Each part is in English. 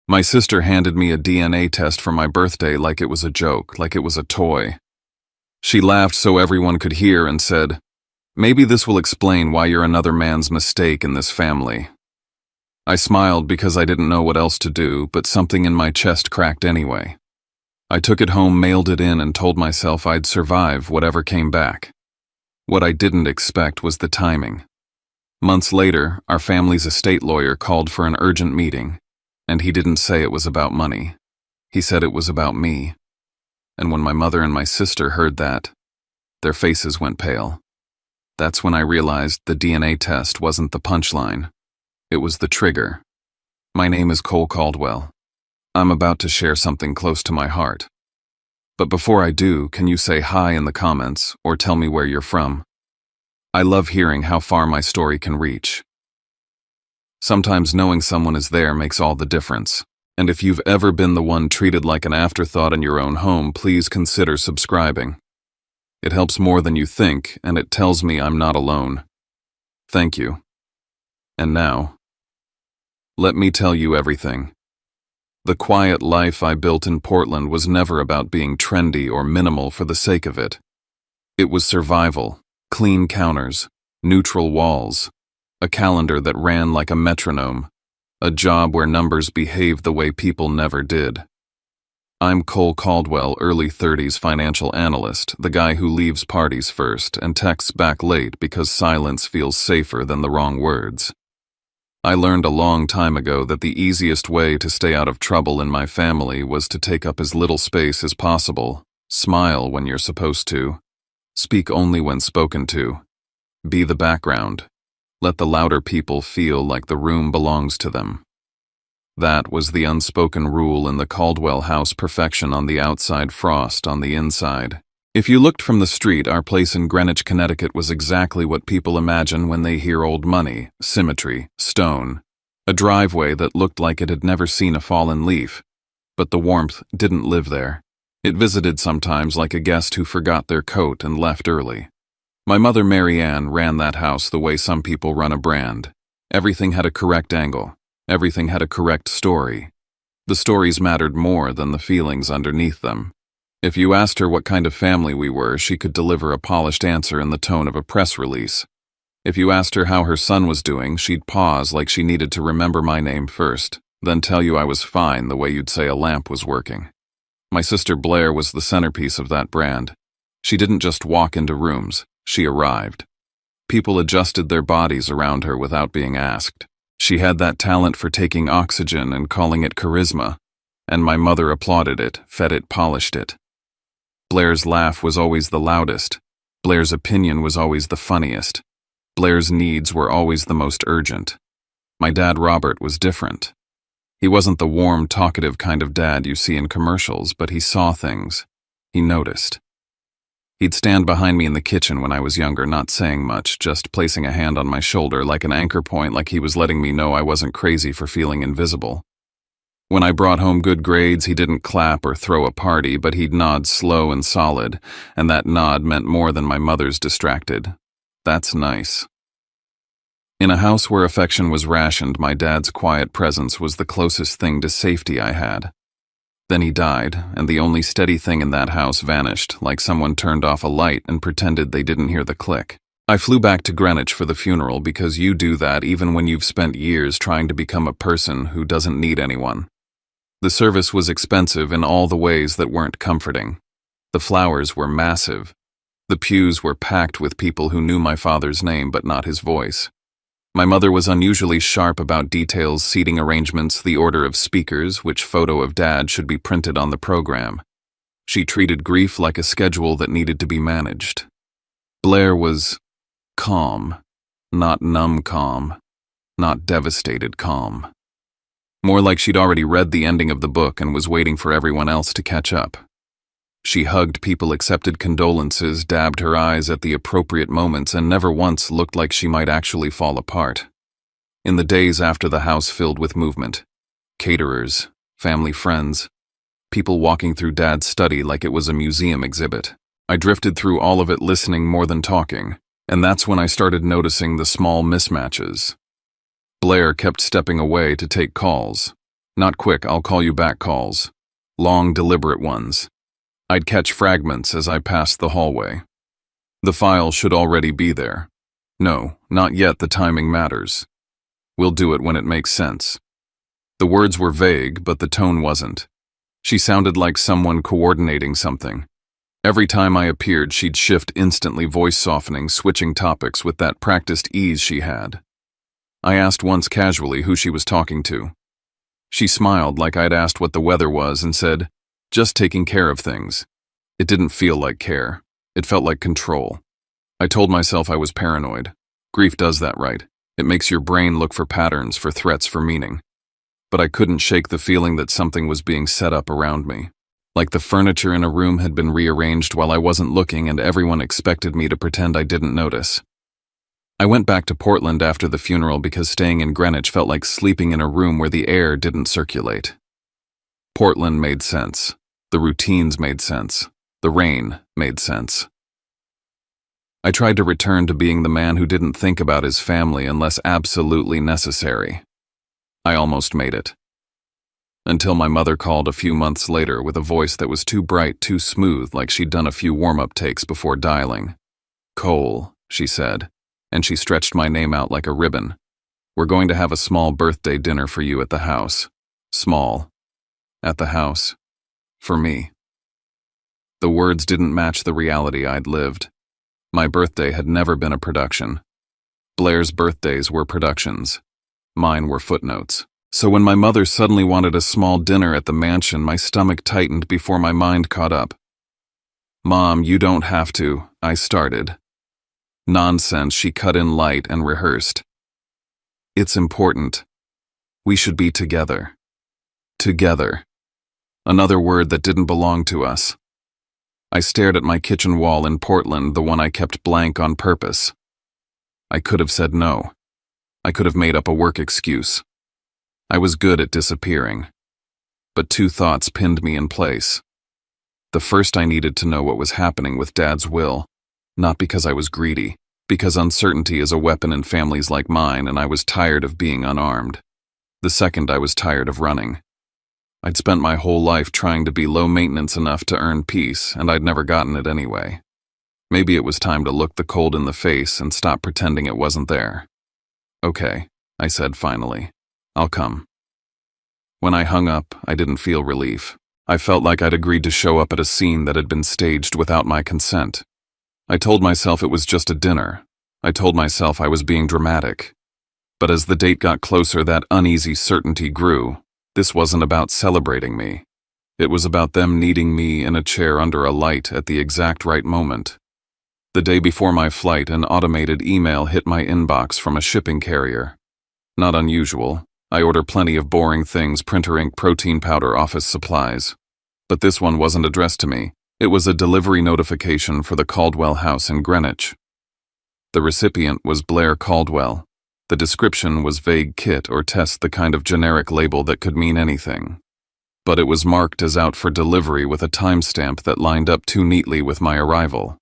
My sister handed me a DNA test for my birthday like it was a joke, like it was a toy. She laughed so everyone could hear and said, "Maybe this will explain why you're another man's mistake in this family." I smiled because I didn't know what else to do, but something in my chest cracked anyway. I took it home, mailed it in, and told myself I'd survive whatever came back. What I didn't expect was the timing. Months later, our family's estate lawyer called for an urgent meeting, and he didn't say it was about money. He said it was about me. And when my mother and my sister heard that, their faces went pale. That's when I realized the DNA test wasn't the punchline. It was the trigger. My name is Cole Caldwell. I'm about to share something close to my heart. But before I do, can you say hi in the comments or tell me where you're from? I love hearing how far my story can reach. Sometimes knowing someone is there makes all the difference. And if you've ever been the one treated like an afterthought in your own home, please consider subscribing. It helps more than you think, and it tells me I'm not alone. Thank you. And now, let me tell you everything. The quiet life I built in Portland was never about being trendy or minimal for the sake of it. It was survival, clean counters, neutral walls, a calendar that ran like a metronome, a job where numbers behaved the way people never did. I'm Cole Caldwell, early 30s financial analyst, the guy who leaves parties first and texts back late because silence feels safer than the wrong words. I learned a long time ago that the easiest way to stay out of trouble in my family was to take up as little space as possible, smile when you're supposed to, speak only when spoken to, be the background, let the louder people feel like the room belongs to them. That was the unspoken rule in the Caldwell house: perfection on the outside, frost on the inside. If you looked from the street, our place in Greenwich, Connecticut was exactly what people imagine when they hear old money: symmetry, stone, a driveway that looked like it had never seen a fallen leaf. But the warmth didn't live there. It visited sometimes like a guest who forgot their coat and left early. My mother, Mary Ann, ran that house the way some people run a brand. Everything had a correct angle. Everything had a correct story. The stories mattered more than the feelings underneath them. If you asked her what kind of family we were, she could deliver a polished answer in the tone of a press release. If you asked her how her son was doing, she'd pause like she needed to remember my name first, then tell you I was fine the way you'd say a lamp was working. My sister Blair was the centerpiece of that brand. She didn't just walk into rooms, she arrived. People adjusted their bodies around her without being asked. She had that talent for taking oxygen and calling it charisma, and my mother applauded it, fed it, polished it. Blair's laugh was always the loudest. Blair's opinion was always the funniest. Blair's needs were always the most urgent. My dad, Robert, was different. He wasn't the warm, talkative kind of dad you see in commercials, but he saw things. He noticed. He'd stand behind me in the kitchen when I was younger, not saying much, just placing a hand on my shoulder like an anchor point, like he was letting me know I wasn't crazy for feeling invisible. When I brought home good grades, he didn't clap or throw a party, but he'd nod slow and solid, and that nod meant more than my mother's distracted. That's nice. In a house where affection was rationed, my dad's quiet presence was the closest thing to safety I had. Then he died, and the only steady thing in that house vanished, like someone turned off a light and pretended they didn't hear the click. I flew back to Greenwich for the funeral because you do that even when you've spent years trying to become a person who doesn't need anyone. The service was expensive in all the ways that weren't comforting. The flowers were massive. The pews were packed with people who knew my father's name but not his voice. My mother was unusually sharp about details: seating arrangements, the order of speakers, which photo of Dad should be printed on the program. She treated grief like a schedule that needed to be managed. Blair was calm, not numb calm, not devastated calm. More like she'd already read the ending of the book and was waiting for everyone else to catch up. She hugged people, accepted condolences, dabbed her eyes at the appropriate moments, and never once looked like she might actually fall apart. In the days after the house filled with movement, caterers, family friends, people walking through Dad's study like it was a museum exhibit, I drifted through all of it, listening more than talking, and that's when I started noticing the small mismatches. Blair kept stepping away to take calls. Not quick, I'll call you back calls. Long, deliberate ones. I'd catch fragments as I passed the hallway. The file should already be there. No, not yet, the timing matters. We'll do it when it makes sense. The words were vague, but the tone wasn't. She sounded like someone coordinating something. Every time I appeared, she'd shift instantly, voice softening, switching topics with that practiced ease she had. I asked once casually who she was talking to. She smiled like I'd asked what the weather was and said, "Just taking care of things." It didn't feel like care. It felt like control. I told myself I was paranoid. Grief does that, right? It makes your brain look for patterns, for threats, for meaning. But I couldn't shake the feeling that something was being set up around me. Like the furniture in a room had been rearranged while I wasn't looking and everyone expected me to pretend I didn't notice. I went back to Portland after the funeral because staying in Greenwich felt like sleeping in a room where the air didn't circulate. Portland made sense. The routines made sense. The rain made sense. I tried to return to being the man who didn't think about his family unless absolutely necessary. I almost made it. Until my mother called a few months later with a voice that was too bright, too smooth, like she'd done a few warm-up takes before dialing. "Cole," she said, and she stretched my name out like a ribbon. "We're going to have a small birthday dinner for you at the house." Small. At the house. For me. The words didn't match the reality I'd lived. My birthday had never been a production. Blair's birthdays were productions. Mine were footnotes. So when my mother suddenly wanted a small dinner at the mansion, my stomach tightened before my mind caught up. "Mom, you don't have to," I started. "Nonsense," she cut in light and rehearsed. "It's important. We should be together." Together. Another word that didn't belong to us. I stared at my kitchen wall in Portland, the one I kept blank on purpose. I could have said no. I could have made up a work excuse. I was good at disappearing. But two thoughts pinned me in place. The first, I needed to know what was happening with Dad's will, not because I was greedy, because uncertainty is a weapon in families like mine, and I was tired of being unarmed. The second, I was tired of running. I'd spent my whole life trying to be low maintenance enough to earn peace, and I'd never gotten it anyway. Maybe it was time to look the cold in the face and stop pretending it wasn't there. "Okay," I said finally. "I'll come." When I hung up, I didn't feel relief. I felt like I'd agreed to show up at a scene that had been staged without my consent. I told myself it was just a dinner. I told myself I was being dramatic. But as the date got closer, that uneasy certainty grew. This wasn't about celebrating me. It was about them needing me in a chair under a light at the exact right moment. The day before my flight, an automated email hit my inbox from a shipping carrier. Not unusual. I order plenty of boring things: printer ink, protein powder, office supplies. But this one wasn't addressed to me. It was a delivery notification for the Caldwell house in Greenwich. The recipient was Blair Caldwell. The description was vague: Kit or Test, the kind of generic label that could mean anything. But it was marked as out for delivery with a timestamp that lined up too neatly with my arrival.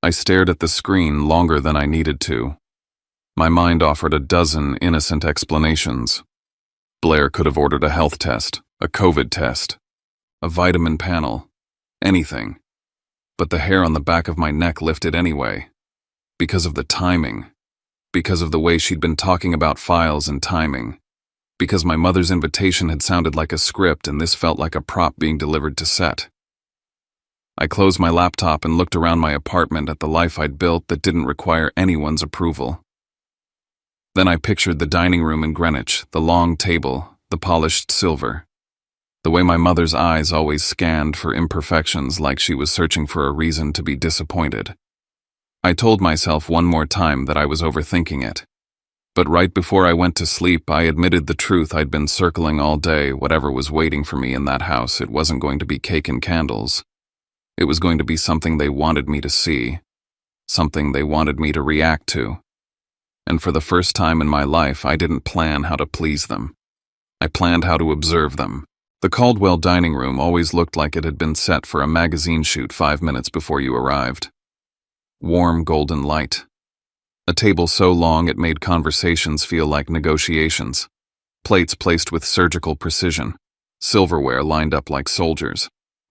I stared at the screen longer than I needed to. My mind offered a dozen innocent explanations. Blair could have ordered a health test, a COVID test, a vitamin panel, anything. But the hair on the back of my neck lifted anyway. Because of the timing. Because of the way she'd been talking about files and timing. Because my mother's invitation had sounded like a script and this felt like a prop being delivered to set. I closed my laptop and looked around my apartment at the life I'd built that didn't require anyone's approval. Then I pictured the dining room in Greenwich, the long table, the polished silver. The way my mother's eyes always scanned for imperfections, like she was searching for a reason to be disappointed. I told myself one more time that I was overthinking it. But right before I went to sleep, I admitted the truth I'd been circling all day. Whatever was waiting for me in that house, it wasn't going to be cake and candles. It was going to be something they wanted me to see, something they wanted me to react to. And for the first time in my life, I didn't plan how to please them. I planned how to observe them. The Caldwell dining room always looked like it had been set for a magazine shoot 5 minutes before you arrived. Warm golden light. A table so long it made conversations feel like negotiations. plates placed with surgical precision, silverware lined up like soldiers.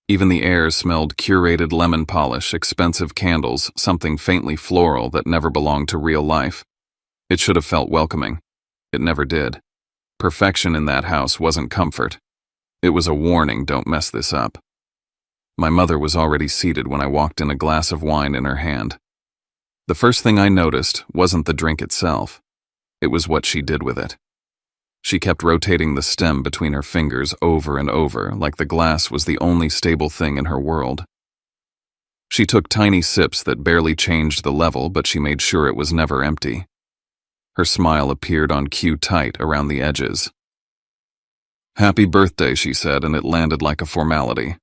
Even the air smelled curated lemon polish, expensive candles, something faintly floral that never belonged to real life. It should have felt welcoming. It never did. Perfection in that house wasn't comfort. It was a warning, don't mess this up. My mother was already seated when I walked in, a glass of wine in her hand. The first thing I noticed wasn't the drink itself. It was what she did with it. She kept rotating the stem between her fingers over and over, like the glass was the only stable thing in her world. She took tiny sips that barely changed the level, but she made sure it was never empty. Her smile appeared on cue, tight around the edges. "Happy birthday," she said, and it landed like a formality.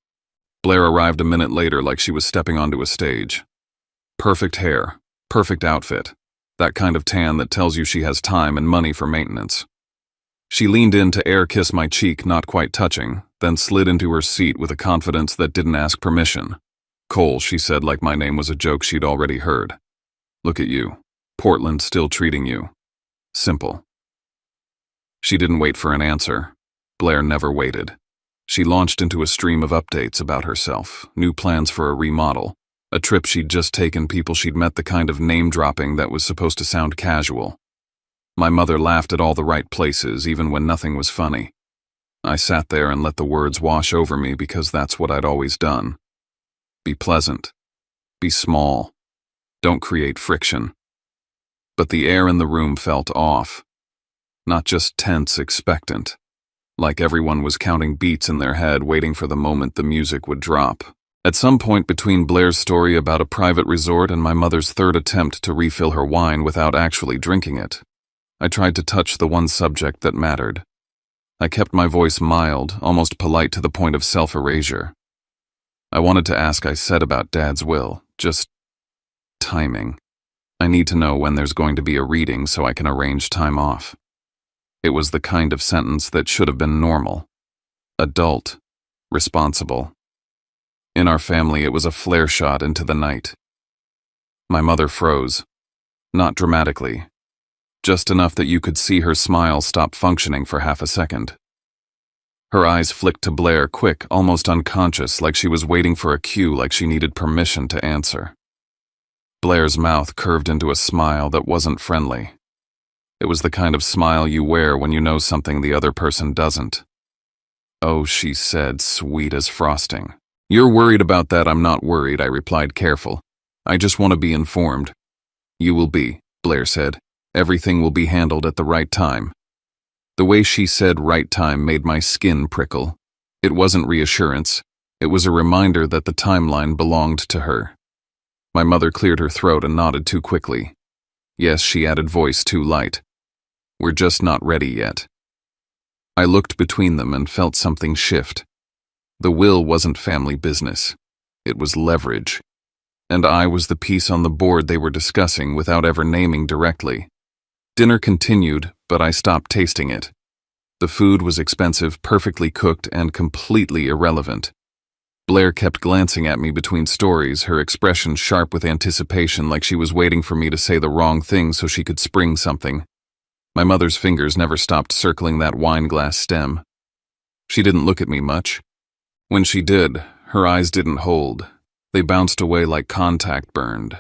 Blair arrived a minute later like she was stepping onto a stage. Perfect hair, perfect outfit, that kind of tan that tells you she has time and money for maintenance. She leaned in to air kiss my cheek, not quite touching, then slid into her seat with a confidence that didn't ask permission. "Cole," she said like my name was a joke she'd already heard. "Look at you. Portland still treating you. Simple." She didn't wait for an answer. Blair never waited. She launched into a stream of updates about herself, new plans for a remodel, a trip she'd just taken, people she'd met, the kind of name-dropping that was supposed to sound casual. My mother laughed at all the right places, even when nothing was funny. I sat there and let the words wash over me because that's what I'd always done. Be pleasant. Be small. Don't create friction. But the air in the room felt off. Not just tense, expectant. Like everyone was counting beats in their head, waiting for the moment the music would drop. At some point between Blair's story about a private resort and my mother's third attempt to refill her wine without actually drinking it, I tried to touch the one subject that mattered. I kept my voice mild, almost polite to the point of self-erasure. I wanted to ask, I said, about Dad's will, just timing. I need to know when there's going to be a reading so I can arrange time off. It was the kind of sentence that should have been normal. Adult. Responsible. In our family, it was a flare shot into the night. My mother froze. Not dramatically. Just enough that you could see her smile stop functioning for half a second. Her eyes flicked to Blair, quick, almost unconscious, like she was waiting for a cue, like she needed permission to answer. Blair's mouth curved into a smile that wasn't friendly. It was the kind of smile you wear when you know something the other person doesn't. "Oh," she said, sweet as frosting. "You're worried about that. I'm not worried," I replied, careful. "I just want to be informed." "You will be," Blair said. "Everything will be handled at the right time." The way she said right time made my skin prickle. It wasn't reassurance. It was a reminder that the timeline belonged to her. My mother cleared her throat and nodded too quickly. "Yes," she added, voice too light. "We're just not ready yet." I looked between them and felt something shift. The will wasn't family business. It was leverage. And I was the piece on the board they were discussing without ever naming directly. Dinner continued, but I stopped tasting it. The food was expensive, perfectly cooked, and completely irrelevant. Blair kept glancing at me between stories, her expression sharp with anticipation, like she was waiting for me to say the wrong thing so she could spring something. My mother's fingers never stopped circling that wine glass stem. She didn't look at me much. When she did, her eyes didn't hold. They bounced away like contact burned.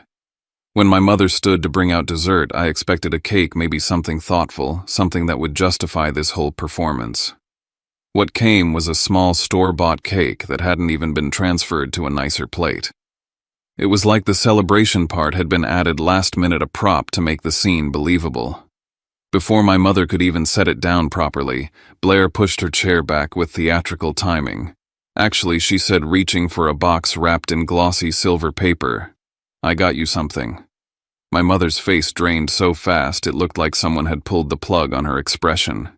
When my mother stood to bring out dessert, I expected a cake, maybe something thoughtful, something that would justify this whole performance. What came was a small store-bought cake that hadn't even been transferred to a nicer plate. It was like the celebration part had been added last minute, a prop to make the scene believable. Before my mother could even set it down properly, Blair pushed her chair back with theatrical timing. Actually, she said, reaching for a box wrapped in glossy silver paper, "I got you something." My mother's face drained so fast it looked like someone had pulled the plug on her expression.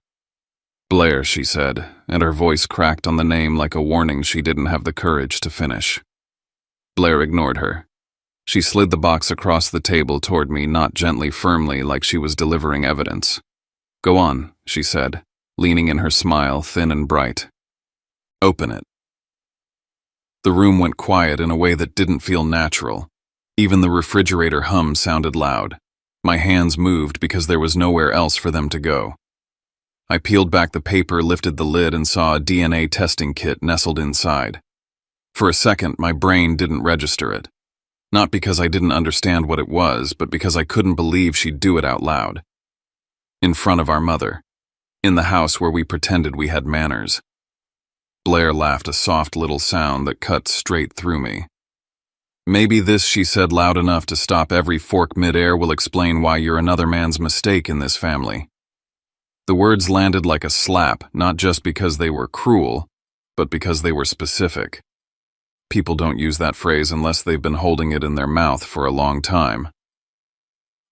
"Blair," she said, and her voice cracked on the name like a warning she didn't have the courage to finish. Blair ignored her. She slid the box across the table toward me, not gently, firmly, like she was delivering evidence. "Go on," she said, leaning in, her smile thin and bright. "Open it." The room went quiet in a way that didn't feel natural. Even the refrigerator hum sounded loud. My hands moved because there was nowhere else for them to go. I peeled back the paper, lifted the lid, and saw a DNA testing kit nestled inside. For a second, my brain didn't register it. Not because I didn't understand what it was, but because I couldn't believe she'd do it out loud. In front of our mother. In the house where we pretended we had manners. Blair laughed, a soft little sound that cut straight through me. "Maybe this," she said loud enough to stop every fork midair, "will explain why you're another man's mistake in this family." The words landed like a slap, not just because they were cruel, but because they were specific. People don't use that phrase unless they've been holding it in their mouth for a long time.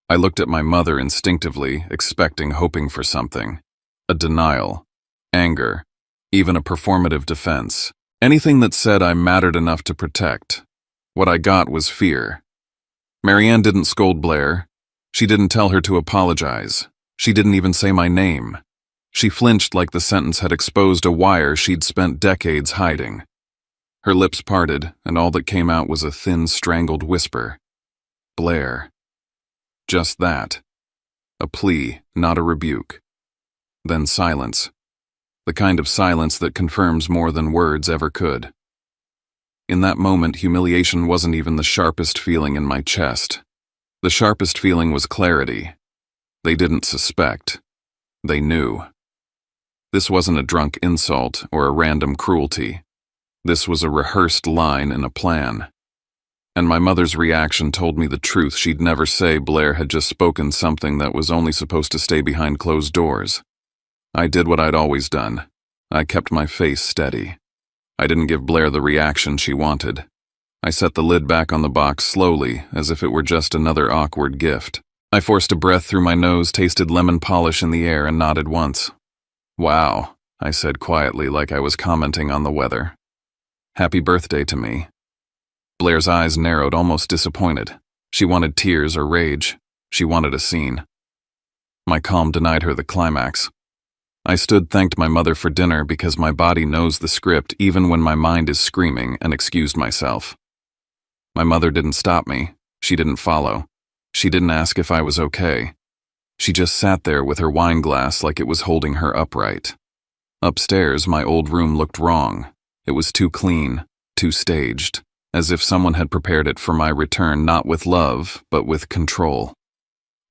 I looked at my mother instinctively, expecting, hoping for something. A denial, anger, even a performative defense. Anything that said I mattered enough to protect. What I got was fear. Marianne didn't scold Blair. She didn't tell her to apologize. She didn't even say my name. She flinched like the sentence had exposed a wire she'd spent decades hiding. Her lips parted, and all that came out was a thin, strangled whisper. Blair. Just that. A plea, not a rebuke. Then silence. The kind of silence that confirms more than words ever could. In that moment, humiliation wasn't even the sharpest feeling in my chest. The sharpest feeling was clarity. They didn't suspect. They knew. This wasn't a drunk insult or a random cruelty. This was a rehearsed line in a plan. And my mother's reaction told me the truth. She'd never say Blair had just spoken something that was only supposed to stay behind closed doors. I did what I'd always done. I kept my face steady. I didn't give Blair the reaction she wanted. I set the lid back on the box slowly, as if it were just another awkward gift. I forced a breath through my nose, tasted lemon polish in the air, and nodded once. "Wow," I said quietly, like I was commenting on the weather. "Happy birthday to me." Blair's eyes narrowed, almost disappointed. She wanted tears or rage. She wanted a scene. My calm denied her the climax. I stood, thanked my mother for dinner because my body knows the script even when my mind is screaming, and excused myself. My mother didn't stop me. She didn't follow. She didn't ask if I was okay. She just sat there with her wine glass like it was holding her upright. Upstairs, my old room looked wrong. It was too clean, too staged, as if someone had prepared it for my return, not with love, but with control.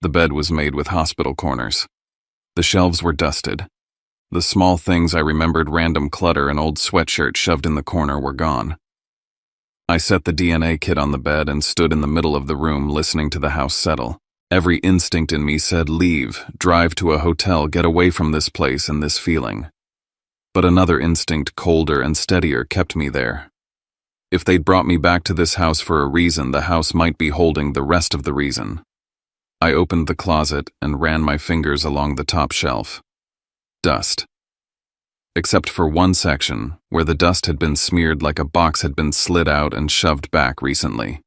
The bed was made with hospital corners. The shelves were dusted. The small things I remembered, random clutter, and old sweatshirt shoved in the corner, were gone. I set the DNA kit on the bed and stood in the middle of the room, listening to the house settle. Every instinct in me said, leave, drive to a hotel, get away from this place and this feeling. But another instinct, colder and steadier, kept me there. If they'd brought me back to this house for a reason, the house might be holding the rest of the reason. I opened the closet and ran my fingers along the top shelf. Dust. Except for one section, where the dust had been smeared like a box had been slid out and shoved back recently.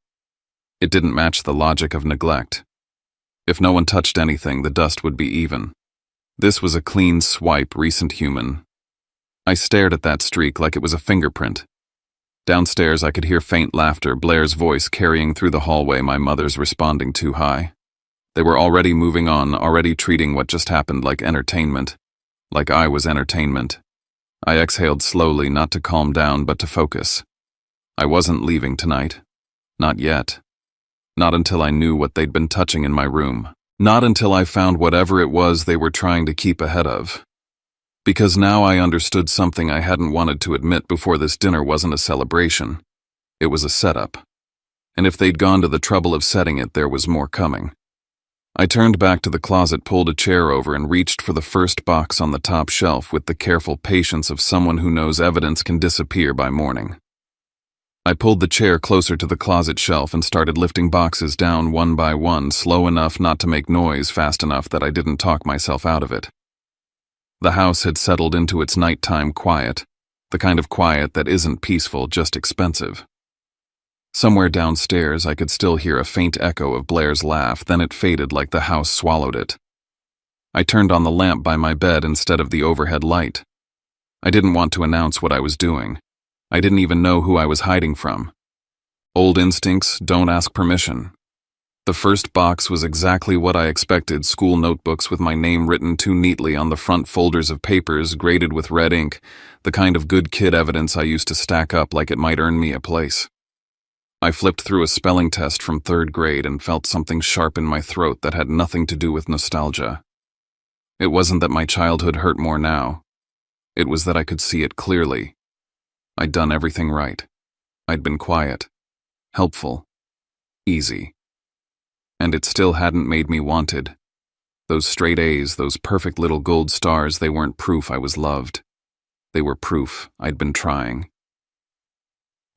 It didn't match the logic of neglect. If no one touched anything, the dust would be even. This was a clean swipe, recent human. I stared at that streak like it was a fingerprint. Downstairs, I could hear faint laughter, Blair's voice carrying through the hallway, my mother's responding too high. They were already moving on, already treating what just happened like entertainment. Like I was entertainment. I exhaled slowly, not to calm down, but to focus. I wasn't leaving tonight. Not yet. Not until I knew what they'd been touching in my room. Not until I found whatever it was they were trying to keep ahead of. Because now I understood something I hadn't wanted to admit before. This dinner wasn't a celebration. It was a setup. And if they'd gone to the trouble of setting it, there was more coming. I turned back to the closet, pulled a chair over, and reached for the first box on the top shelf with the careful patience of someone who knows evidence can disappear by morning. I pulled the chair closer to the closet shelf and started lifting boxes down one by one, slow enough not to make noise, fast enough that I didn't talk myself out of it. The house had settled into its nighttime quiet, the kind of quiet that isn't peaceful, just expensive. Somewhere downstairs, I could still hear a faint echo of Blair's laugh, then it faded like the house swallowed it. I turned on the lamp by my bed instead of the overhead light. I didn't want to announce what I was doing. I didn't even know who I was hiding from. Old instincts don't ask permission. The first box was exactly what I expected: school notebooks with my name written too neatly on the front, folders of papers graded with red ink, the kind of good kid evidence I used to stack up like it might earn me a place. I flipped through a spelling test from 3rd grade and felt something sharp in my throat that had nothing to do with nostalgia. It wasn't that my childhood hurt more now. It was that I could see it clearly. I'd done everything right. I'd been quiet, helpful, easy. And it still hadn't made me wanted. Those straight A's, those perfect little gold stars, they weren't proof I was loved. They were proof I'd been trying.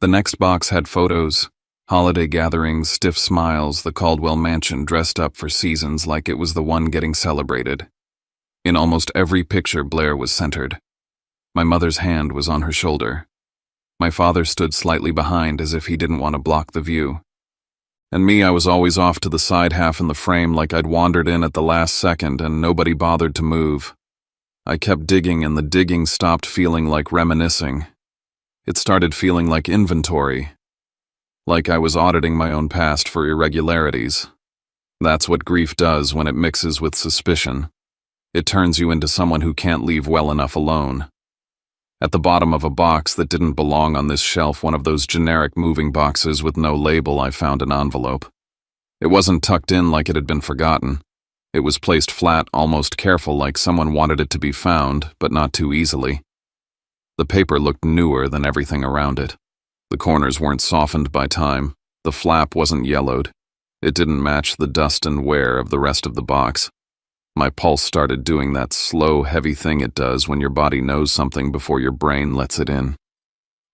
The next box had photos, holiday gatherings, stiff smiles, the Caldwell mansion dressed up for seasons like it was the one getting celebrated. In almost every picture, Blair was centered. My mother's hand was on her shoulder. My father stood slightly behind as if he didn't want to block the view. And me, I was always off to the side, half in the frame, like I'd wandered in at the last second and nobody bothered to move. I kept digging and the digging stopped feeling like reminiscing. It started feeling like inventory. Like I was auditing my own past for irregularities. That's what grief does when it mixes with suspicion. It turns you into someone who can't leave well enough alone. At the bottom of a box that didn't belong on this shelf, one of those generic moving boxes with no label, I found an envelope. It wasn't tucked in like it had been forgotten. It was placed flat, almost careful, like someone wanted it to be found, but not too easily. The paper looked newer than everything around it. The corners weren't softened by time. The flap wasn't yellowed. It didn't match the dust and wear of the rest of the box. My pulse started doing that slow, heavy thing it does when your body knows something before your brain lets it in.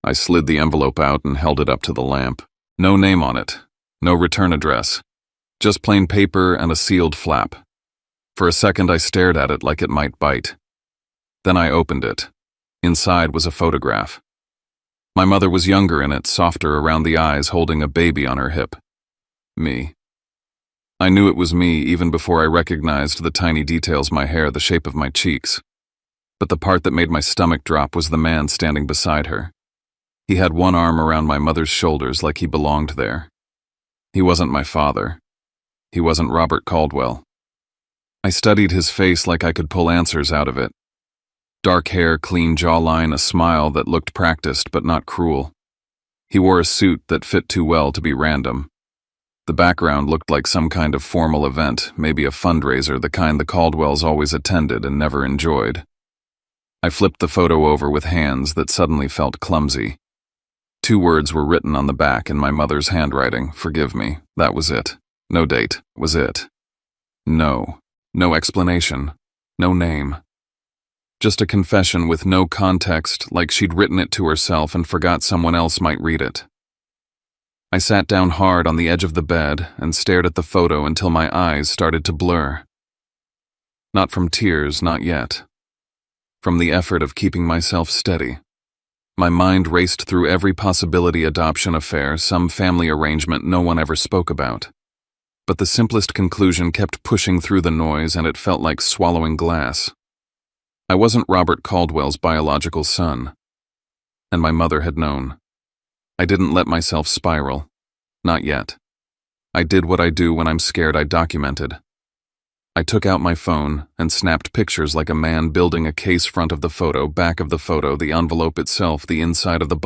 I slid the envelope out and held it up to the lamp. No name on it. No return address. Just plain paper and a sealed flap. For a second I stared at it like it might bite. Then I opened it. Inside was a photograph. My mother was younger in it, softer around the eyes, holding a baby on her hip. Me. I knew it was me even before I recognized the tiny details: my hair, the shape of my cheeks. But the part that made my stomach drop was the man standing beside her. He had one arm around my mother's shoulders like he belonged there. He wasn't my father. He wasn't Robert Caldwell. I studied his face like I could pull answers out of it. Dark hair, clean jawline, a smile that looked practiced but not cruel. He wore a suit that fit too well to be random. The background looked like some kind of formal event, maybe a fundraiser, the kind the Caldwells always attended and never enjoyed. I flipped the photo over with hands that suddenly felt clumsy. 2 words were written on the back in my mother's handwriting: "Forgive me." That was it. No date. Was it. No. No explanation. No name. Just a confession with no context, like she'd written it to herself and forgot someone else might read it. I sat down hard on the edge of the bed and stared at the photo until my eyes started to blur. Not from tears, not yet. From the effort of keeping myself steady. My mind raced through every possibility: adoption affair, some family arrangement no one ever spoke about. But the simplest conclusion kept pushing through the noise, and it felt like swallowing glass. I wasn't Robert Caldwell's biological son. And my mother had known. I didn't let myself spiral. Not yet. I did what I do when I'm scared: I documented. I took out my phone and snapped pictures like a man building a case: front of the photo, back of the photo, the envelope itself, the inside of the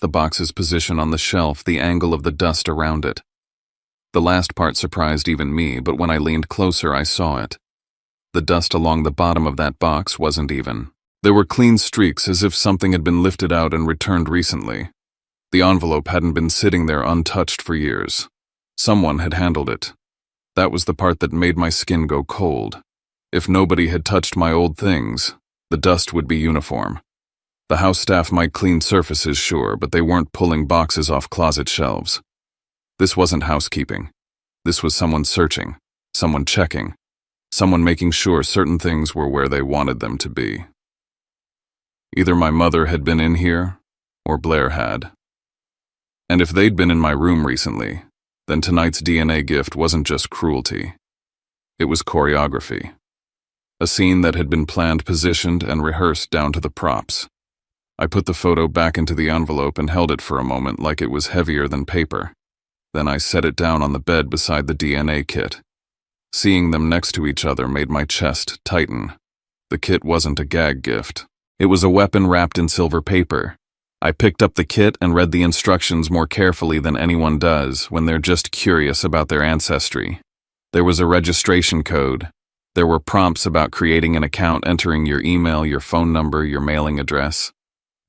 box's position on the shelf, the angle of the dust around it. The last part surprised even me, but when I leaned closer I saw it. The dust along the bottom of that box wasn't even. There were clean streaks, as if something had been lifted out and returned recently. The envelope hadn't been sitting there untouched for years. Someone had handled it. That was the part that made my skin go cold. If nobody had touched my old things, the dust would be uniform. The house staff might clean surfaces, sure, but they weren't pulling boxes off closet shelves. This wasn't housekeeping. This was someone searching, someone checking, someone making sure certain things were where they wanted them to be. Either my mother had been in here, or Blair had. And if they'd been in my room recently, then tonight's DNA gift wasn't just cruelty. It was choreography. A scene that had been planned, positioned, and rehearsed down to the props. I put the photo back into the envelope and held it for a moment like it was heavier than paper. Then I set it down on the bed beside the DNA kit. Seeing them next to each other made my chest tighten. The kit wasn't a gag gift. It was a weapon wrapped in silver paper. I picked up the kit and read the instructions more carefully than anyone does when they're just curious about their ancestry. There was a registration code. There were prompts about creating an account, entering your email, your phone number, your mailing address.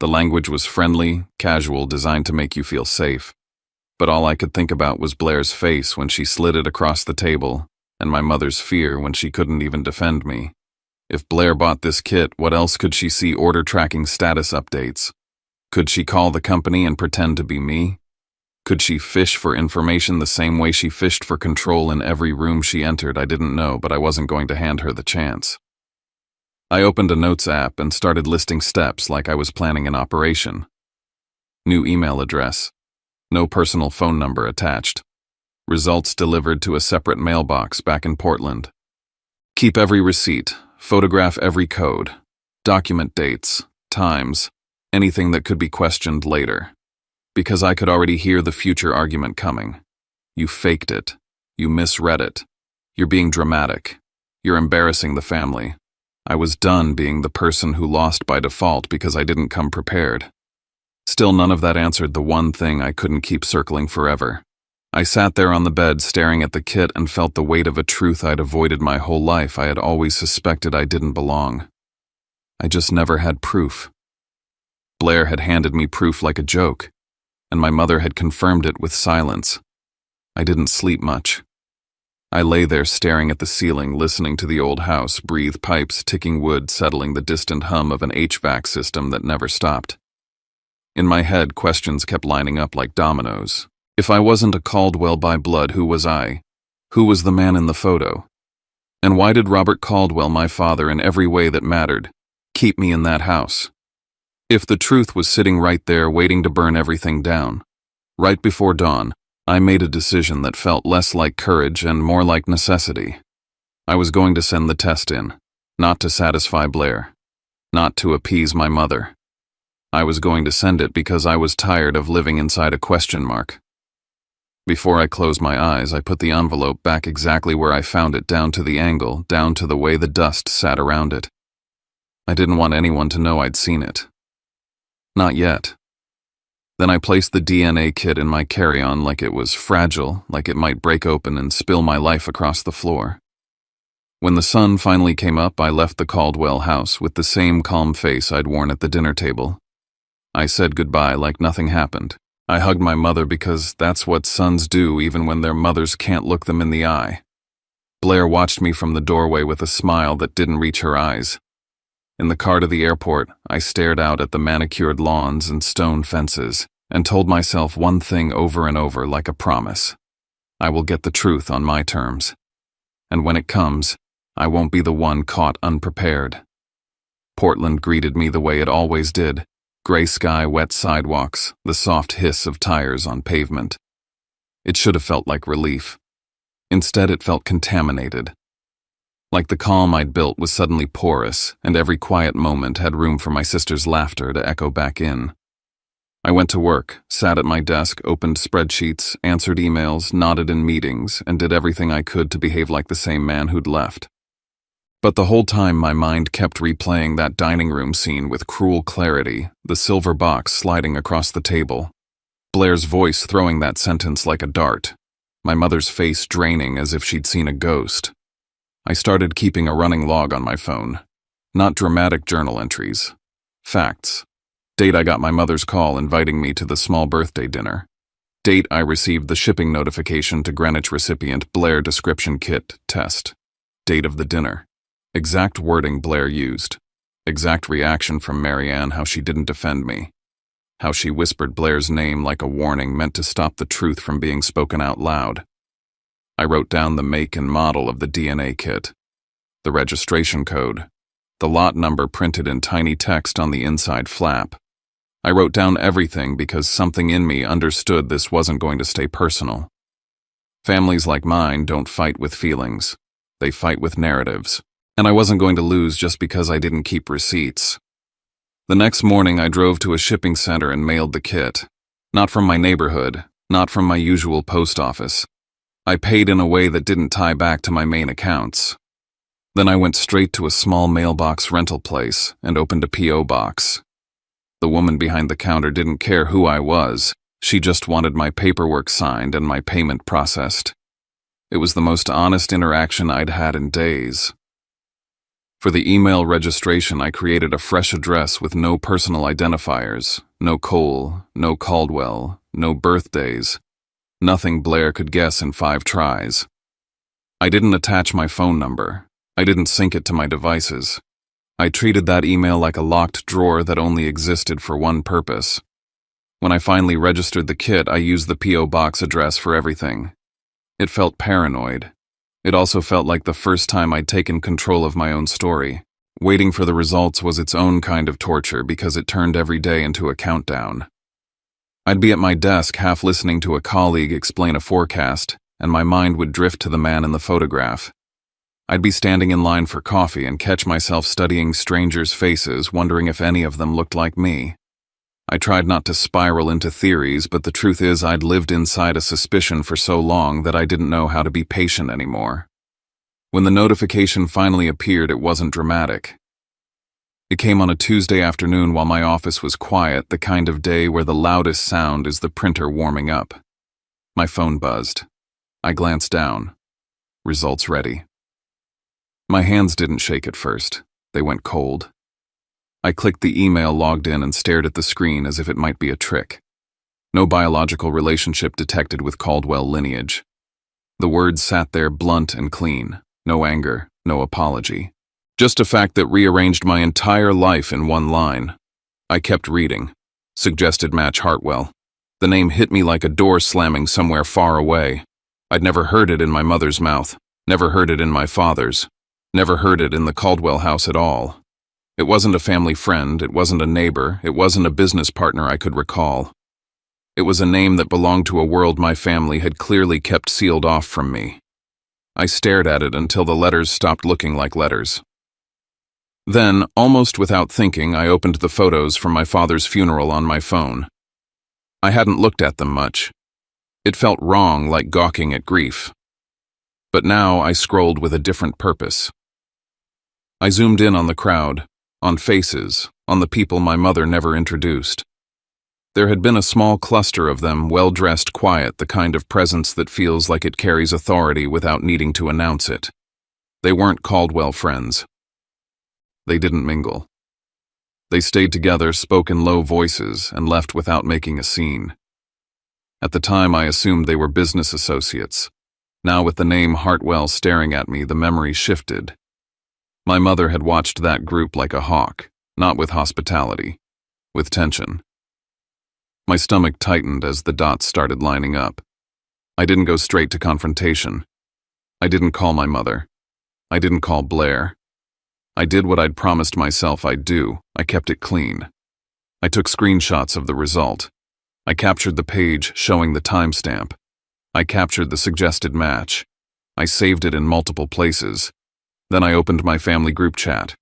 The language was friendly, casual, designed to make you feel safe. But all I could think about was Blair's face when she slid it across the table, and my mother's fear when she couldn't even defend me. If Blair bought this kit, what else could she see? Order tracking status updates? Could she call the company and pretend to be me? Could she fish for information the same way she fished for control in every room she entered? I didn't know, but I wasn't going to hand her the chance. I opened a notes app and started listing steps like I was planning an operation. New email address. No personal phone number attached. Results delivered to a separate mailbox back in Portland. Keep every receipt. Photograph every code. Document dates, times, anything that could be questioned later. Because I could already hear the future argument coming. You faked it. You misread it. You're being dramatic. You're embarrassing the family. I was done being the person who lost by default because I didn't come prepared. Still, none of that answered the one thing I couldn't keep circling forever. I sat there on the bed staring at the kit and felt the weight of a truth I'd avoided my whole life. I had always suspected I didn't belong. I just never had proof. Blair had handed me proof like a joke, and my mother had confirmed it with silence. I didn't sleep much. I lay there staring at the ceiling, listening to the old house breathe, pipes, ticking wood, settling the distant hum of an HVAC system that never stopped. In my head, questions kept lining up like dominoes. If I wasn't a Caldwell by blood, who was I? Who was the man in the photo? And why did Robert Caldwell, my father, in every way that mattered, keep me in that house? If the truth was sitting right there waiting to burn everything down, right before dawn, I made a decision that felt less like courage and more like necessity. I was going to send the test in, not to satisfy Blair, not to appease my mother. I was going to send it because I was tired of living inside a question mark. Before I closed my eyes, I put the envelope back exactly where I found it, down to the angle, down to the way the dust sat around it. I didn't want anyone to know I'd seen it. Not yet. Then I placed the DNA kit in my carry-on like it was fragile, like it might break open and spill my life across the floor. When the sun finally came up, I left the Caldwell house with the same calm face I'd worn at the dinner table. I said goodbye like nothing happened. I hugged my mother because that's what sons do even when their mothers can't look them in the eye. Blair watched me from the doorway with a smile that didn't reach her eyes. In the car to the airport, I stared out at the manicured lawns and stone fences and told myself one thing over and over like a promise. I will get the truth on my terms. And when it comes, I won't be the one caught unprepared. Portland greeted me the way it always did. Gray sky, wet sidewalks, the soft hiss of tires on pavement. It should have felt like relief. Instead, it felt contaminated. Like the calm I'd built was suddenly porous, and every quiet moment had room for my sister's laughter to echo back in. I went to work, sat at my desk, opened spreadsheets, answered emails, nodded in meetings, and did everything I could to behave like the same man who'd left. But the whole time my mind kept replaying that dining room scene with cruel clarity, the silver box sliding across the table, Blair's voice throwing that sentence like a dart, my mother's face draining as if she'd seen a ghost. I started keeping a running log on my phone. Not dramatic journal entries. Facts. Date I got my mother's call inviting me to the small birthday dinner. Date I received the shipping notification to Greenwich recipient Blair description kit test. Date of the dinner. Exact wording Blair used. Exact reaction from Marianne, how she didn't defend me. How she whispered Blair's name like a warning meant to stop the truth from being spoken out loud. I wrote down the make and model of the DNA kit, the registration code, the lot number printed in tiny text on the inside flap. I wrote down everything because something in me understood this wasn't going to stay personal. Families like mine don't fight with feelings. They fight with narratives. And I wasn't going to lose just because I didn't keep receipts. The next morning I drove to a shipping center and mailed the kit. Not from my neighborhood, not from my usual post office. I paid in a way that didn't tie back to my main accounts. Then I went straight to a small mailbox rental place and opened a P.O. box. The woman behind the counter didn't care who I was. She just wanted my paperwork signed and my payment processed. It was the most honest interaction I'd had in days. For the email registration, I created a fresh address with no personal identifiers, no Cole, no Caldwell, no birthdays, nothing Blair could guess in 5 tries. I didn't attach my phone number. I didn't sync it to my devices. I treated that email like a locked drawer that only existed for one purpose. When I finally registered the kit, I used the P.O. box address for everything. It felt paranoid. It also felt like the first time I'd taken control of my own story. Waiting for the results was its own kind of torture because it turned every day into a countdown. I'd be at my desk half listening to a colleague explain a forecast, and my mind would drift to the man in the photograph. I'd be standing in line for coffee and catch myself studying strangers' faces, wondering if any of them looked like me. I tried not to spiral into theories, but the truth is I'd lived inside a suspicion for so long that I didn't know how to be patient anymore. When the notification finally appeared, it wasn't dramatic. It came on a Tuesday afternoon while my office was quiet, the kind of day where the loudest sound is the printer warming up. My phone buzzed. I glanced down. Results ready. My hands didn't shake at first. They went cold. I clicked the email, logged in, and stared at the screen as if it might be a trick. No biological relationship detected with Caldwell lineage. The words sat there blunt and clean. No anger, no apology. Just a fact that rearranged my entire life in one line. I kept reading. Suggested match Hartwell. The name hit me like a door slamming somewhere far away. I'd never heard it in my mother's mouth. Never heard it in my father's. Never heard it in the Caldwell house at all. It wasn't a family friend, it wasn't a neighbor, it wasn't a business partner I could recall. It was a name that belonged to a world my family had clearly kept sealed off from me. I stared at it until the letters stopped looking like letters. Then, almost without thinking, I opened the photos from my father's funeral on my phone. I hadn't looked at them much. It felt wrong, like gawking at grief. But now I scrolled with a different purpose. I zoomed in on the crowd, on faces, on the people my mother never introduced. There had been a small cluster of them, well-dressed, quiet, the kind of presence that feels like it carries authority without needing to announce it. They weren't Caldwell friends. They didn't mingle. They stayed together, spoke in low voices, and left without making a scene. At the time, I assumed they were business associates. Now, with the name Hartwell staring at me, the memory shifted. My mother had watched that group like a hawk, not with hospitality, with tension. My stomach tightened as the dots started lining up. I didn't go straight to confrontation. I didn't call my mother. I didn't call Blair. I did what I'd promised myself I'd do. I kept it clean. I took screenshots of the result. I captured the page showing the timestamp. I captured the suggested match. I saved it in multiple places. Then I opened my family group chat.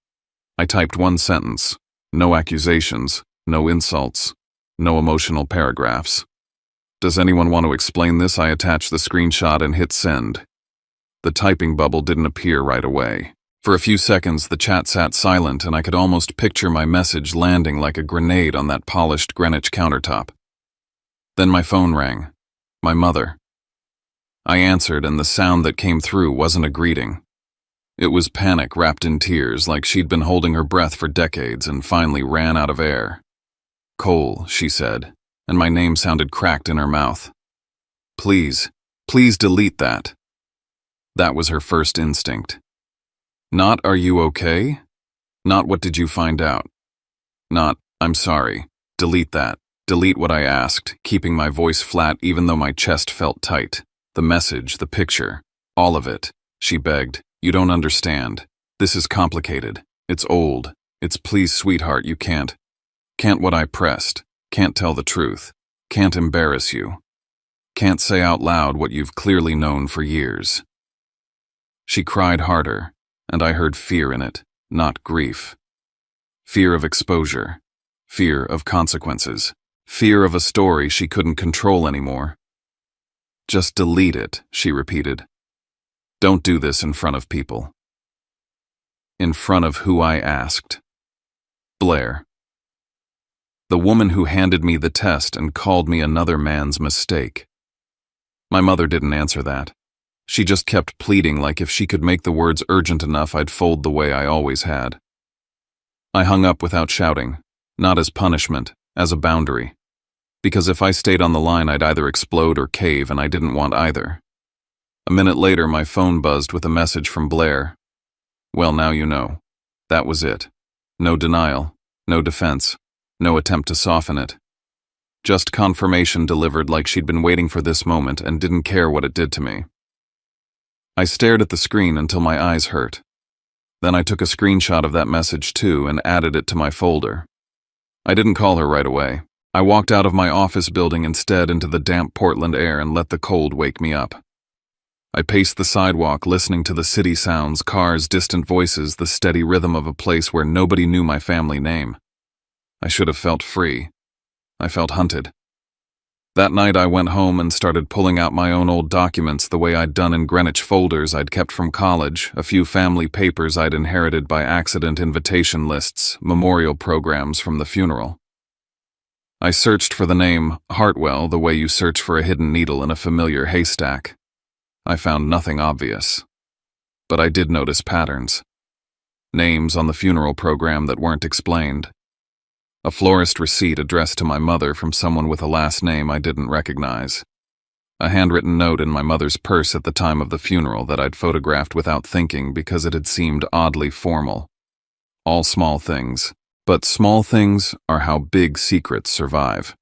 I typed one sentence. No accusations, no insults, no emotional paragraphs. Does anyone want to explain this? I attached the screenshot and hit send. The typing bubble didn't appear right away. For a few seconds, the chat sat silent, and I could almost picture my message landing like a grenade on that polished Greenwich countertop. Then my phone rang. My mother. I answered, and the sound that came through wasn't a greeting. It was panic wrapped in tears, like she'd been holding her breath for decades and finally ran out of air. Cole, she said, and my name sounded cracked in her mouth. Please, please delete that. That was her first instinct. Not, are you okay? Not, what did you find out? Not, I'm sorry. Delete that. Delete what I asked, keeping my voice flat even though my chest felt tight. The message, the picture, all of it. She begged. You don't understand. This is complicated. It's old. It's please, sweetheart, you can't. Can't what I pressed. Can't tell the truth. Can't embarrass you. Can't say out loud what you've clearly known for years. She cried harder, and I heard fear in it, not grief. Fear of exposure. Fear of consequences. Fear of a story she couldn't control anymore. Just delete it, she repeated. Don't do this in front of people. In front of who, I asked. Blair. The woman who handed me the test and called me another man's mistake. My mother didn't answer that. She just kept pleading like if she could make the words urgent enough, I'd fold the way I always had. I hung up without shouting, not as punishment, as a boundary. Because if I stayed on the line, I'd either explode or cave, and I didn't want either. A minute later, my phone buzzed with a message from Blair. Well, now you know. That was it. No denial, no defense, no attempt to soften it. Just confirmation delivered like she'd been waiting for this moment and didn't care what it did to me. I stared at the screen until my eyes hurt. Then I took a screenshot of that message too and added it to my folder. I didn't call her right away. I walked out of my office building instead into the damp Portland air and let the cold wake me up. I paced the sidewalk, listening to the city sounds, cars, distant voices, the steady rhythm of a place where nobody knew my family name. I should have felt free. I felt hunted. That night I went home and started pulling out my own old documents the way I'd done in Greenwich folders I'd kept from college, a few family papers I'd inherited by accident, invitation lists, memorial programs from the funeral. I searched for the name Hartwell the way you search for a hidden needle in a familiar haystack. I found nothing obvious. But I did notice patterns. Names on the funeral program that weren't explained. A florist receipt addressed to my mother from someone with a last name I didn't recognize. A handwritten note in my mother's purse at the time of the funeral that I'd photographed without thinking because it had seemed oddly formal. All small things. But small things are how big secrets survive.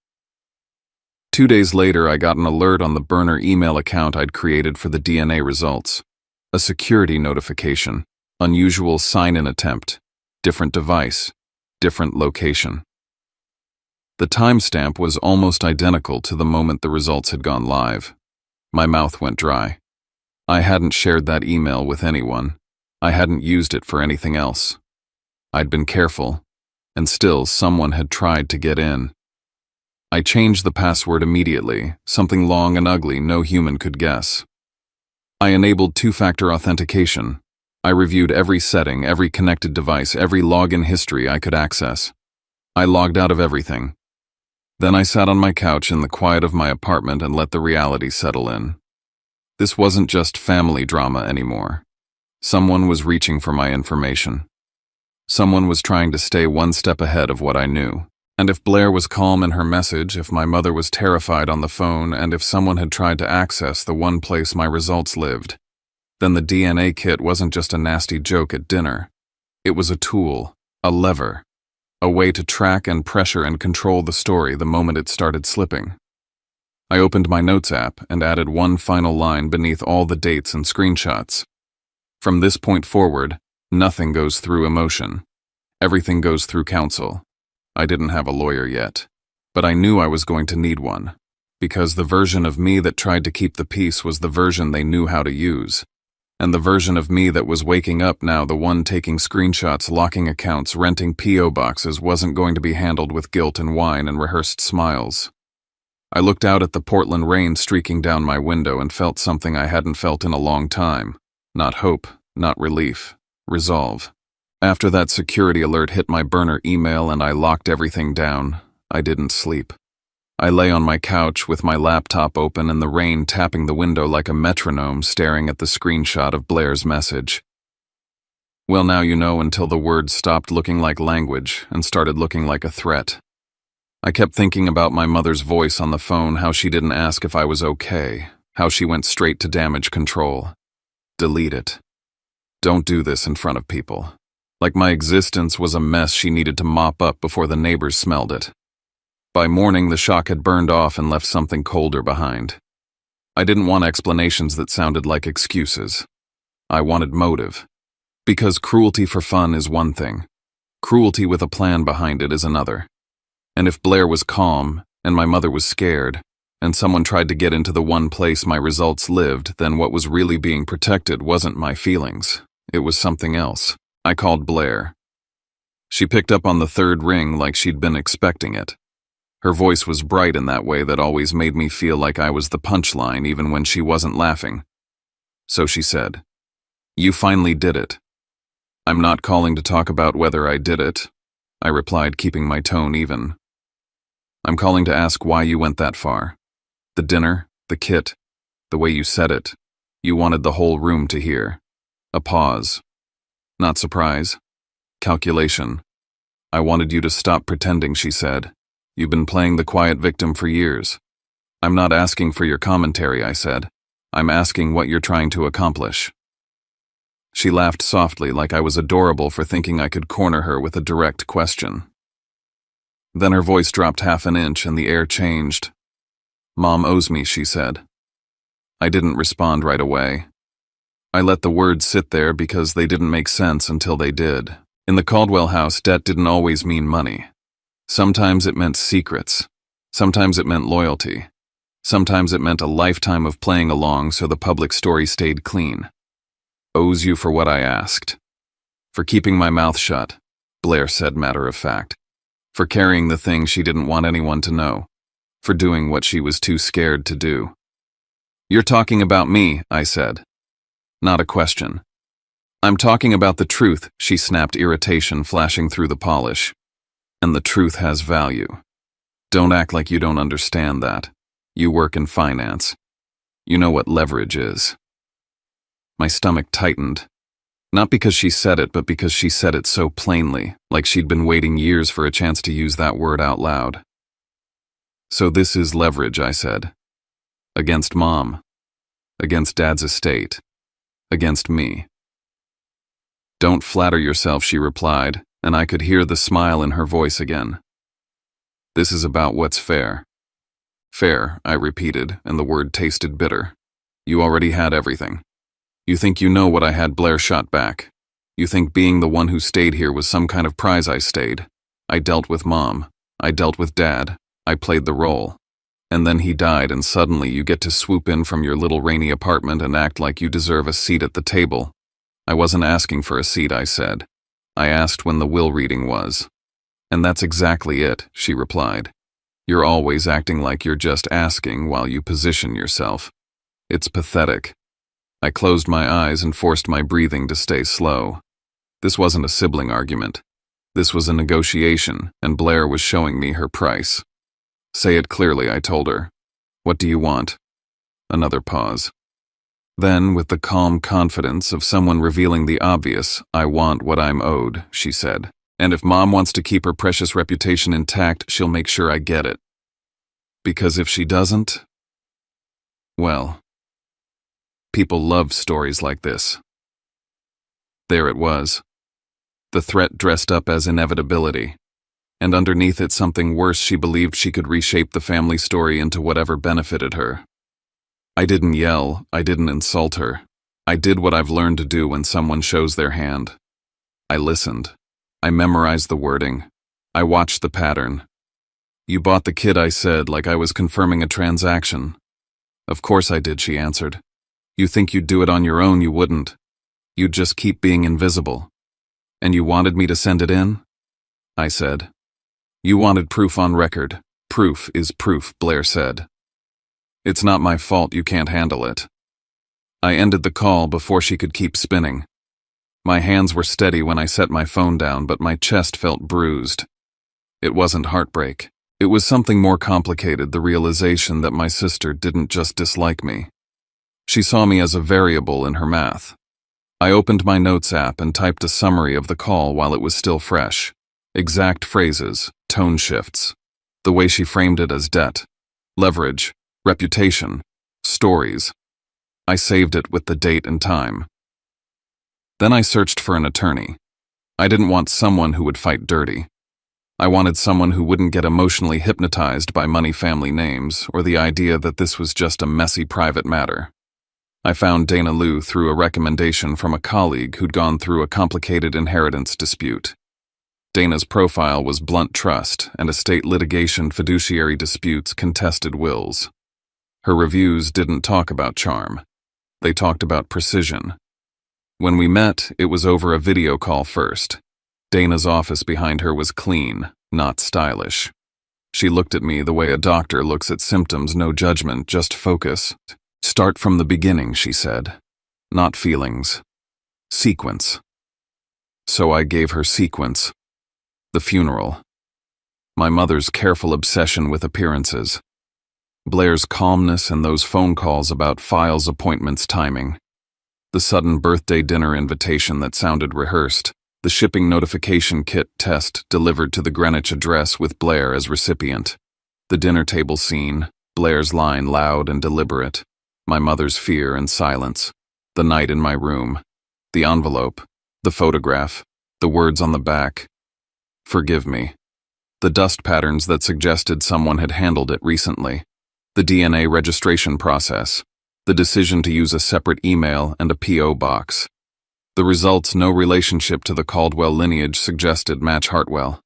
2 days later, I got an alert on the burner email account I'd created for the DNA results. A security notification. Unusual sign-in attempt. Different device. Different location. The timestamp was almost identical to the moment the results had gone live. My mouth went dry. I hadn't shared that email with anyone. I hadn't used it for anything else. I'd been careful, and still someone had tried to get in. I changed the password immediately, something long and ugly no human could guess. I enabled two-factor authentication. I reviewed every setting, every connected device, every login history I could access. I logged out of everything. Then I sat on my couch in the quiet of my apartment and let the reality settle in. This wasn't just family drama anymore. Someone was reaching for my information. Someone was trying to stay one step ahead of what I knew. And if Blair was calm in her message, if my mother was terrified on the phone, and if someone had tried to access the one place my results lived, then the DNA kit wasn't just a nasty joke at dinner. It was a tool, a lever, a way to track and pressure and control the story the moment it started slipping. I opened my notes app and added one final line beneath all the dates and screenshots. From this point forward, nothing goes through emotion. Everything goes through counsel. I didn't have a lawyer yet, but I knew I was going to need one, because the version of me that tried to keep the peace was the version they knew how to use. And the version of me that was waking up now, the one taking screenshots, locking accounts, renting P.O. boxes, wasn't going to be handled with guilt and wine and rehearsed smiles. I looked out at the Portland rain streaking down my window and felt something I hadn't felt in a long time. Not hope, not relief. Resolve. After that security alert hit my burner email and I locked everything down, I didn't sleep. I lay on my couch with my laptop open and the rain tapping the window like a metronome, staring at the screenshot of Blair's message. Well, now you know, until the words stopped looking like language and started looking like a threat. I kept thinking about my mother's voice on the phone, how she didn't ask if I was okay, how she went straight to damage control. Delete it. Don't do this in front of people. Like my existence was a mess she needed to mop up before the neighbors smelled it. By morning, the shock had burned off and left something colder behind. I didn't want explanations that sounded like excuses. I wanted motive. Because cruelty for fun is one thing. Cruelty with a plan behind it is another. And if Blair was calm, and my mother was scared, and someone tried to get into the one place my results lived, then what was really being protected wasn't my feelings. It was something else. I called Blair. She picked up on the third ring like she'd been expecting it. Her voice was bright in that way that always made me feel like I was the punchline even when she wasn't laughing. So she said, "You finally did it." "I'm not calling to talk about whether I did it," I replied, keeping my tone even. "I'm calling to ask why you went that far. The dinner, the kit, the way you said it. You wanted the whole room to hear." A pause. "Not surprise. Calculation. I wanted you to stop pretending," she said. "You've been playing the quiet victim for years." "I'm not asking for your commentary," I said. "I'm asking what you're trying to accomplish." She laughed softly, like I was adorable for thinking I could corner her with a direct question. Then her voice dropped half an inch and the air changed. "Mom owes me," she said. I didn't respond right away. I let the words sit there because they didn't make sense until they did. In the Caldwell house, debt didn't always mean money. Sometimes it meant secrets. Sometimes it meant loyalty. Sometimes it meant a lifetime of playing along so the public story stayed clean. "Owes you for what I asked. For keeping my mouth shut," Blair said, matter of fact. "For carrying the thing she didn't want anyone to know. For doing what she was too scared to do." "You're talking about me," I said. Not a question. "I'm talking about the truth," she snapped, irritation flashing through the polish. "And the truth has value. Don't act like you don't understand that. You work in finance. You know what leverage is." My stomach tightened. Not because she said it, but because she said it so plainly, like she'd been waiting years for a chance to use that word out loud. "So this is leverage," I said. "Against Mom. Against Dad's estate. Against me." "Don't flatter yourself," she replied, and I could hear the smile in her voice again. "This is about what's fair." "Fair," I repeated, and the word tasted bitter. "You already had everything. You think you know what I had," Blair shot back. "You think being the one who stayed here was some kind of prize I stayed. I dealt with Mom. I dealt with Dad. I played the role. And then he died, and suddenly you get to swoop in from your little rainy apartment and act like you deserve a seat at the table." "I wasn't asking for a seat," I said. "I asked when the will reading was." "And that's exactly it," she replied. "You're always acting like you're just asking while you position yourself. It's pathetic." I closed my eyes and forced my breathing to stay slow. This wasn't a sibling argument. This was a negotiation, and Blair was showing me her price. "Say it clearly," I told her. "What do you want?" Another pause. Then, with the calm confidence of someone revealing the obvious, "I want what I'm owed," she said. "And if Mom wants to keep her precious reputation intact, she'll make sure I get it. Because if she doesn't, well, people love stories like this." There it was. The threat dressed up as inevitability. And underneath it something worse: she believed she could reshape the family story into whatever benefited her. I didn't yell, I didn't insult her. I did what I've learned to do when someone shows their hand. I listened. I memorized the wording. I watched the pattern. "You bought the kid," I said, like I was confirming a transaction. "Of course I did," she answered. "You think you'd do it on your own, you wouldn't. You'd just keep being invisible. And you wanted me to send it in?" I said. "You wanted proof on record. Proof is proof," Blair said. "It's not my fault you can't handle it." I ended the call before she could keep spinning. My hands were steady when I set my phone down, but my chest felt bruised. It wasn't heartbreak. It was something more complicated, the realization that my sister didn't just dislike me. She saw me as a variable in her math. I opened my notes app and typed a summary of the call while it was still fresh. Exact phrases, tone shifts, the way she framed it as debt, leverage, reputation, stories. I saved it with the date and time. Then I searched for an attorney. I didn't want someone who would fight dirty. I wanted someone who wouldn't get emotionally hypnotized by money, family names, or the idea that this was just a messy private matter. I found Dana Liu through a recommendation from a colleague who'd gone through a complicated inheritance dispute. Dana's profile was blunt trust and estate litigation, fiduciary disputes, contested wills. Her reviews didn't talk about charm. They talked about precision. When we met, it was over a video call first. Dana's office behind her was clean, not stylish. She looked at me the way a doctor looks at symptoms, no judgment, just focus. Start from the beginning, she said. Not feelings. Sequence. So I gave her sequence. The funeral. My mother's careful obsession with appearances. Blair's calmness and those phone calls about files, appointments, timing. The sudden birthday dinner invitation that sounded rehearsed. The shipping notification kit test delivered to the Greenwich address with Blair as recipient. The dinner table scene, Blair's line loud and deliberate. My mother's fear and silence. The night in my room. The envelope. The photograph. The words on the back. Forgive me. The dust patterns that suggested someone had handled it recently. The DNA registration process. The decision to use a separate email and a P.O. box. The results no relationship to the Caldwell lineage suggested match Hartwell.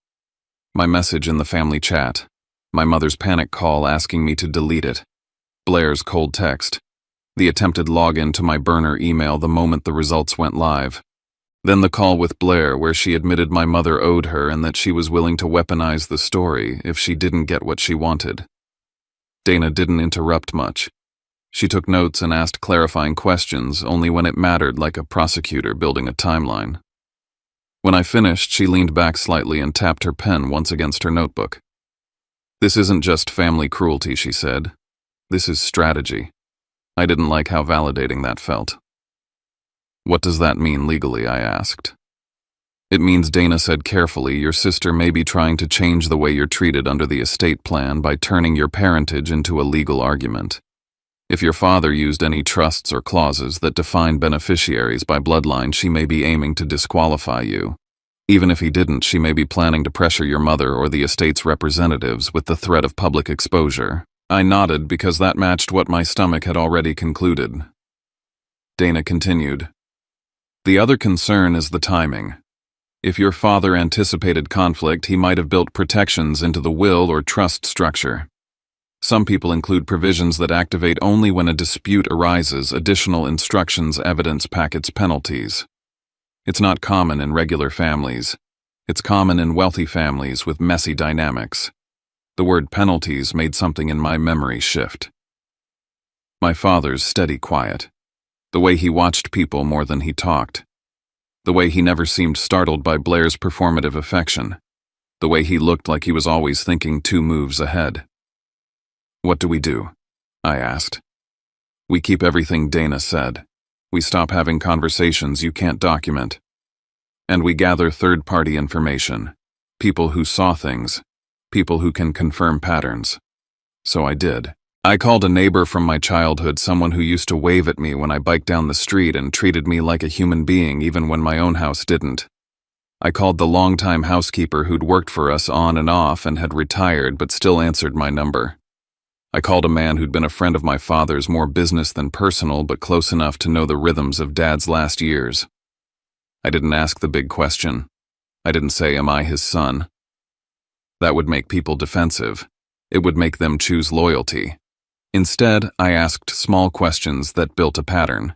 My message in the family chat. My mother's panic call asking me to delete it. Blair's cold text. The attempted login to my burner email the moment the results went live. Then the call with Blair where she admitted my mother owed her and that she was willing to weaponize the story if she didn't get what she wanted. Dana didn't interrupt much. She took notes and asked clarifying questions only when it mattered, like a prosecutor building a timeline. When I finished, she leaned back slightly and tapped her pen once against her notebook. This isn't just family cruelty, she said. This is strategy. I didn't like how validating that felt. What does that mean legally, I asked. It means, Dana said carefully, your sister may be trying to change the way you're treated under the estate plan by turning your parentage into a legal argument. If your father used any trusts or clauses that define beneficiaries by bloodline, she may be aiming to disqualify you. Even if he didn't, she may be planning to pressure your mother or the estate's representatives with the threat of public exposure. I nodded because that matched what my stomach had already concluded. Dana continued. The other concern is the timing. If your father anticipated conflict, he might have built protections into the will or trust structure. Some people include provisions that activate only when a dispute arises, additional instructions, evidence packets, penalties. It's not common in regular families. It's common in wealthy families with messy dynamics. The word penalties made something in my memory shift. My father's steady quiet. The way he watched people more than he talked. The way he never seemed startled by Blair's performative affection. The way he looked like he was always thinking 2 moves ahead. What do we do? I asked. We keep everything, Dana said. We stop having conversations you can't document. And we gather third-party information. People who saw things. People who can confirm patterns. So I did. I called a neighbor from my childhood, someone who used to wave at me when I biked down the street and treated me like a human being even when my own house didn't. I called the longtime housekeeper who'd worked for us on and off and had retired but still answered my number. I called a man who'd been a friend of my father's, more business than personal, but close enough to know the rhythms of Dad's last years. I didn't ask the big question. I didn't say, am I his son? That would make people defensive. It would make them choose loyalty. Instead, I asked small questions that built a pattern.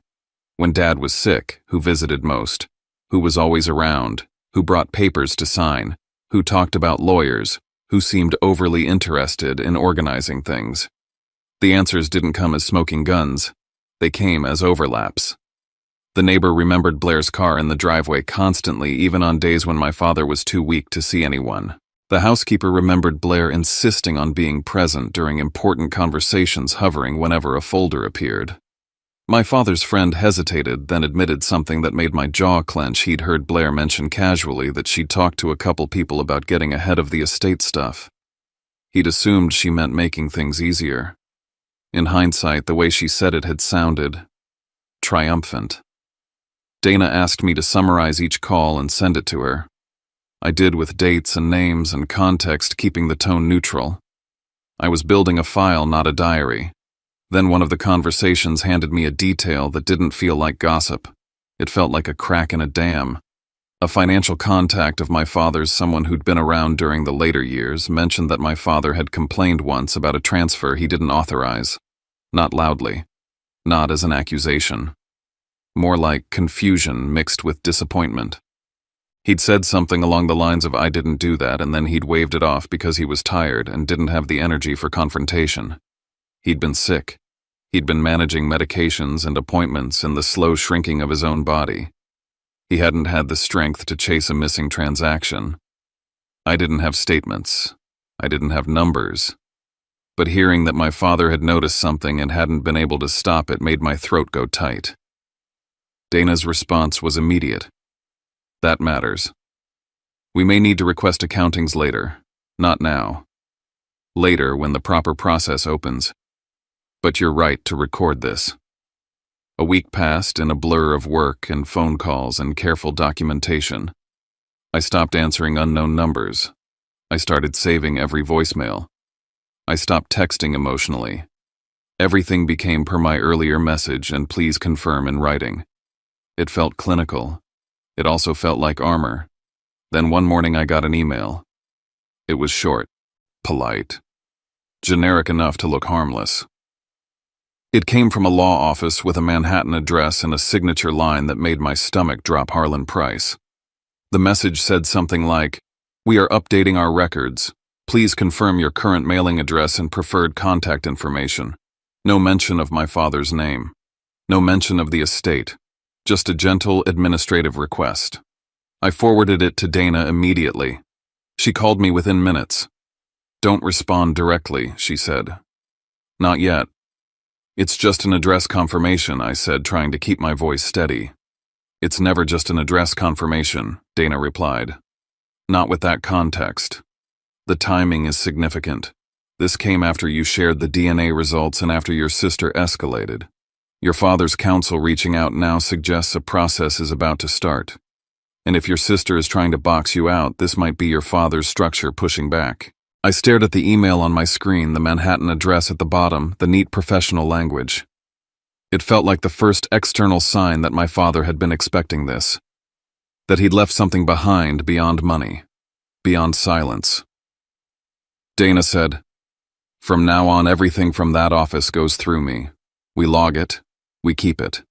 When Dad was sick, who visited most? Who was always around? Who brought papers to sign? Who talked about lawyers? Who seemed overly interested in organizing things? The answers didn't come as smoking guns. They came as overlaps. The neighbor remembered Blair's car in the driveway constantly, even on days when my father was too weak to see anyone. The housekeeper remembered Blair insisting on being present during important conversations, hovering whenever a folder appeared. My father's friend hesitated, then admitted something that made my jaw clench. He'd heard Blair mention casually that she'd talked to a couple people about getting ahead of the estate stuff. He'd assumed she meant making things easier. In hindsight, the way she said it had sounded triumphant. Dana asked me to summarize each call and send it to her. I did, with dates and names and context, keeping the tone neutral. I was building a file, not a diary. Then one of the conversations handed me a detail that didn't feel like gossip. It felt like a crack in a dam. A financial contact of my father's, someone who'd been around during the later years, mentioned that my father had complained once about a transfer he didn't authorize. Not loudly. Not as an accusation. More like confusion mixed with disappointment. He'd said something along the lines of "I didn't do that," and then he'd waved it off because he was tired and didn't have the energy for confrontation. He'd been sick. He'd been managing medications and appointments and the slow shrinking of his own body. He hadn't had the strength to chase a missing transaction. I didn't have statements. I didn't have numbers. But hearing that my father had noticed something and hadn't been able to stop it made my throat go tight. Dana's response was immediate. "That matters. We may need to request accountings later, not now. Later, when the proper process opens. But you're right to record this." A week passed in a blur of work and phone calls and careful documentation. I stopped answering unknown numbers. I started saving every voicemail. I stopped texting emotionally. Everything became per my earlier message and "please confirm" in writing. It felt clinical. It also felt like armor. Then one morning I got an email. It was short, polite, generic enough to look harmless. It came from a law office with a Manhattan address and a signature line that made my stomach drop. Harlan Price. The message said something like, "We are updating our records. Please confirm your current mailing address and preferred contact information." No mention of my father's name. No mention of the estate. Just a gentle administrative request. I forwarded it to Dana immediately. She called me within minutes. "Don't respond directly," she said. "Not yet." "It's just an address confirmation," I said, trying to keep my voice steady. "It's never just an address confirmation," Dana replied. "Not with that context. The timing is significant. This came after you shared the DNA results and after your sister escalated. Your father's counsel reaching out now suggests a process is about to start. And if your sister is trying to box you out, this might be your father's structure pushing back." I stared at the email on my screen, the Manhattan address at the bottom, the neat professional language. It felt like the first external sign that my father had been expecting this. That he'd left something behind beyond money, beyond silence. Dana said, "From now on, everything from that office goes through me. We log it. We keep it.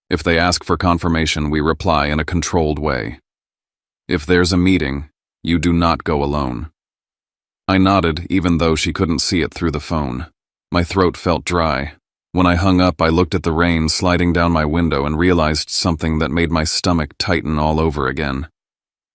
If they ask for confirmation, we reply in a controlled way. If there's a meeting, you do not go alone." I nodded, even though she couldn't see it through the phone. My throat felt dry. When I hung up, I looked at the rain sliding down my window and realized something that made my stomach tighten all over again.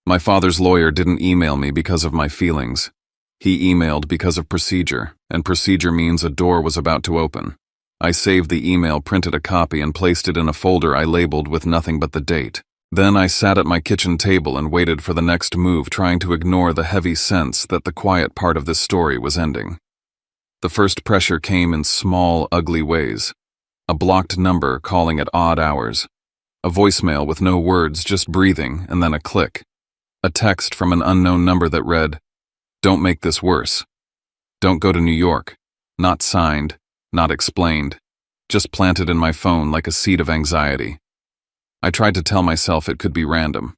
My father's lawyer didn't email me because of my feelings. He emailed because of procedure, and procedure means a door was about to open. I saved the email, printed a copy, and placed it in a folder I labeled with nothing but the date. Then I sat at my kitchen table and waited for the next move, trying to ignore the heavy sense that the quiet part of this story was ending. The first pressure came in small, ugly ways. A blocked number calling at odd hours. A voicemail with no words, just breathing, and then a click. A text from an unknown number that read, "Don't make this worse. Don't go to New York." Not signed, not explained, just planted in my phone like a seed of anxiety. I tried to tell myself it could be random.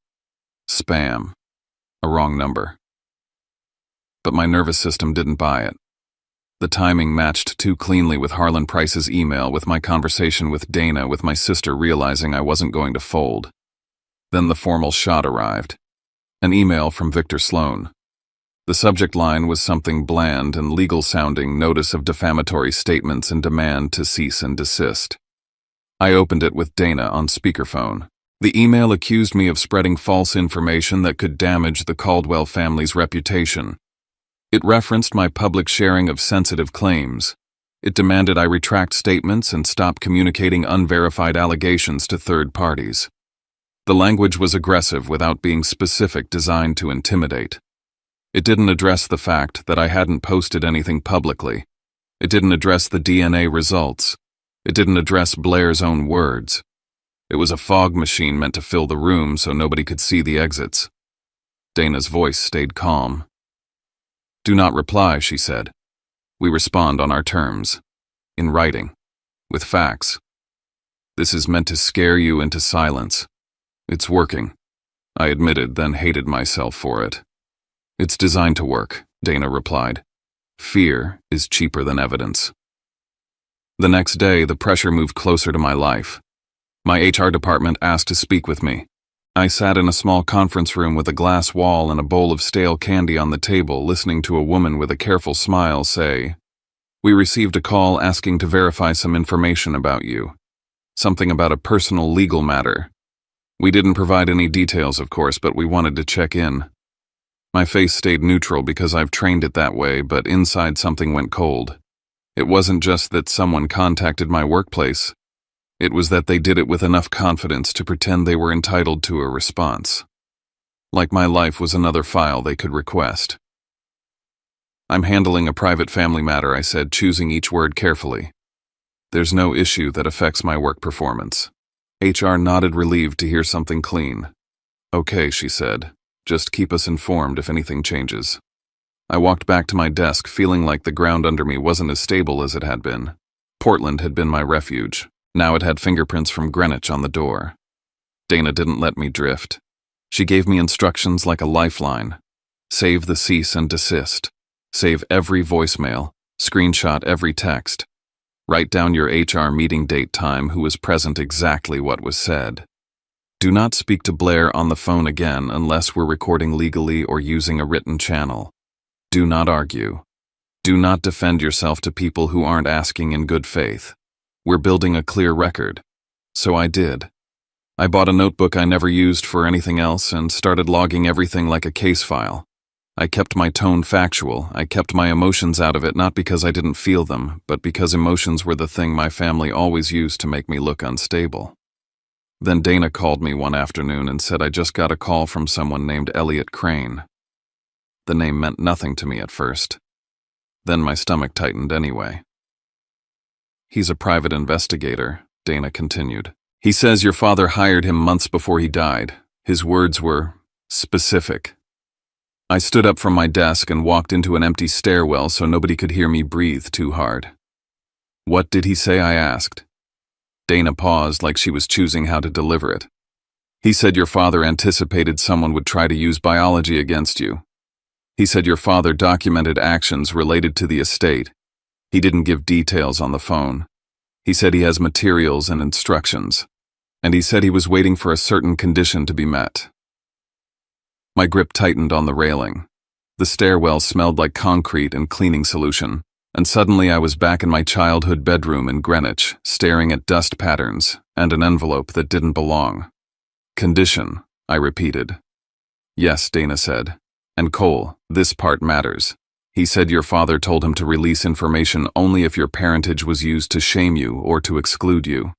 Spam. A wrong number. But my nervous system didn't buy it. The timing matched too cleanly with Harlan Price's email, with my conversation with Dana, with my sister realizing I wasn't going to fold. Then the formal shot arrived. An email from Victor Sloan. The subject line was something bland and legal-sounding: notice of defamatory statements and demand to cease and desist. I opened it with Dana on speakerphone. The email accused me of spreading false information that could damage the Caldwell family's reputation. It referenced my public sharing of sensitive claims. It demanded I retract statements and stop communicating unverified allegations to third parties. The language was aggressive without being specific, designed to intimidate. It didn't address the fact that I hadn't posted anything publicly. It didn't address the DNA results. It didn't address Blair's own words. It was a fog machine meant to fill the room so nobody could see the exits. Dana's voice stayed calm. "Do not reply," she said. "We respond on our terms. In writing. With facts. This is meant to scare you into silence. It's working," I admitted, then hated myself for it. "It's designed to work," Dana replied. "Fear is cheaper than evidence." The next day, the pressure moved closer to my life. My HR department asked to speak with me. I sat in a small conference room with a glass wall and a bowl of stale candy on the table, listening to a woman with a careful smile say, "We received a call asking to verify some information about you. Something about a personal legal matter. We didn't provide any details, of course, but we wanted to check in." My face stayed neutral because I've trained it that way, but inside something went cold. It wasn't just that someone contacted my workplace. It was that they did it with enough confidence to pretend they were entitled to a response. Like my life was another file they could request. "I'm handling a private family matter," I said, choosing each word carefully. "There's no issue that affects my work performance." HR nodded, relieved to hear something clean. "Okay," she said. "Just keep us informed if anything changes." I walked back to my desk, feeling like the ground under me wasn't as stable as it had been. Portland had been my refuge. Now it had fingerprints from Greenwich on the door. Dana didn't let me drift. She gave me instructions like a lifeline. Save the cease and desist. Save every voicemail. Screenshot every text. Write down your HR meeting date, time, who was present, exactly what was said. Do not speak to Blair on the phone again unless we're recording legally or using a written channel. Do not argue. Do not defend yourself to people who aren't asking in good faith. We're building a clear record. So I did. I bought a notebook I never used for anything else and started logging everything like a case file. I kept my tone factual. I kept my emotions out of it, not because I didn't feel them, but because emotions were the thing my family always used to make me look unstable. Then Dana called me one afternoon and said I just got a call from someone named Elliot Crane. The name meant nothing to me at first. Then my stomach tightened anyway. "He's a private investigator," Dana continued. "He says your father hired him months before he died. His words were specific." I stood up from my desk and walked into an empty stairwell so nobody could hear me breathe too hard. "What did he say?" I asked. Dana paused like she was choosing how to deliver it. "He said your father anticipated someone would try to use biology against you. He said your father documented actions related to the estate. He didn't give details on the phone. He said he has materials and instructions. And he said he was waiting for a certain condition to be met." My grip tightened on the railing. The stairwell smelled like concrete and cleaning solution, and suddenly I was back in my childhood bedroom in Greenwich, staring at dust patterns and an envelope that didn't belong. "Condition," I repeated. "Yes," Dana said. "And Cole, this part matters. He said your father told him to release information only if your parentage was used to shame you or to exclude you."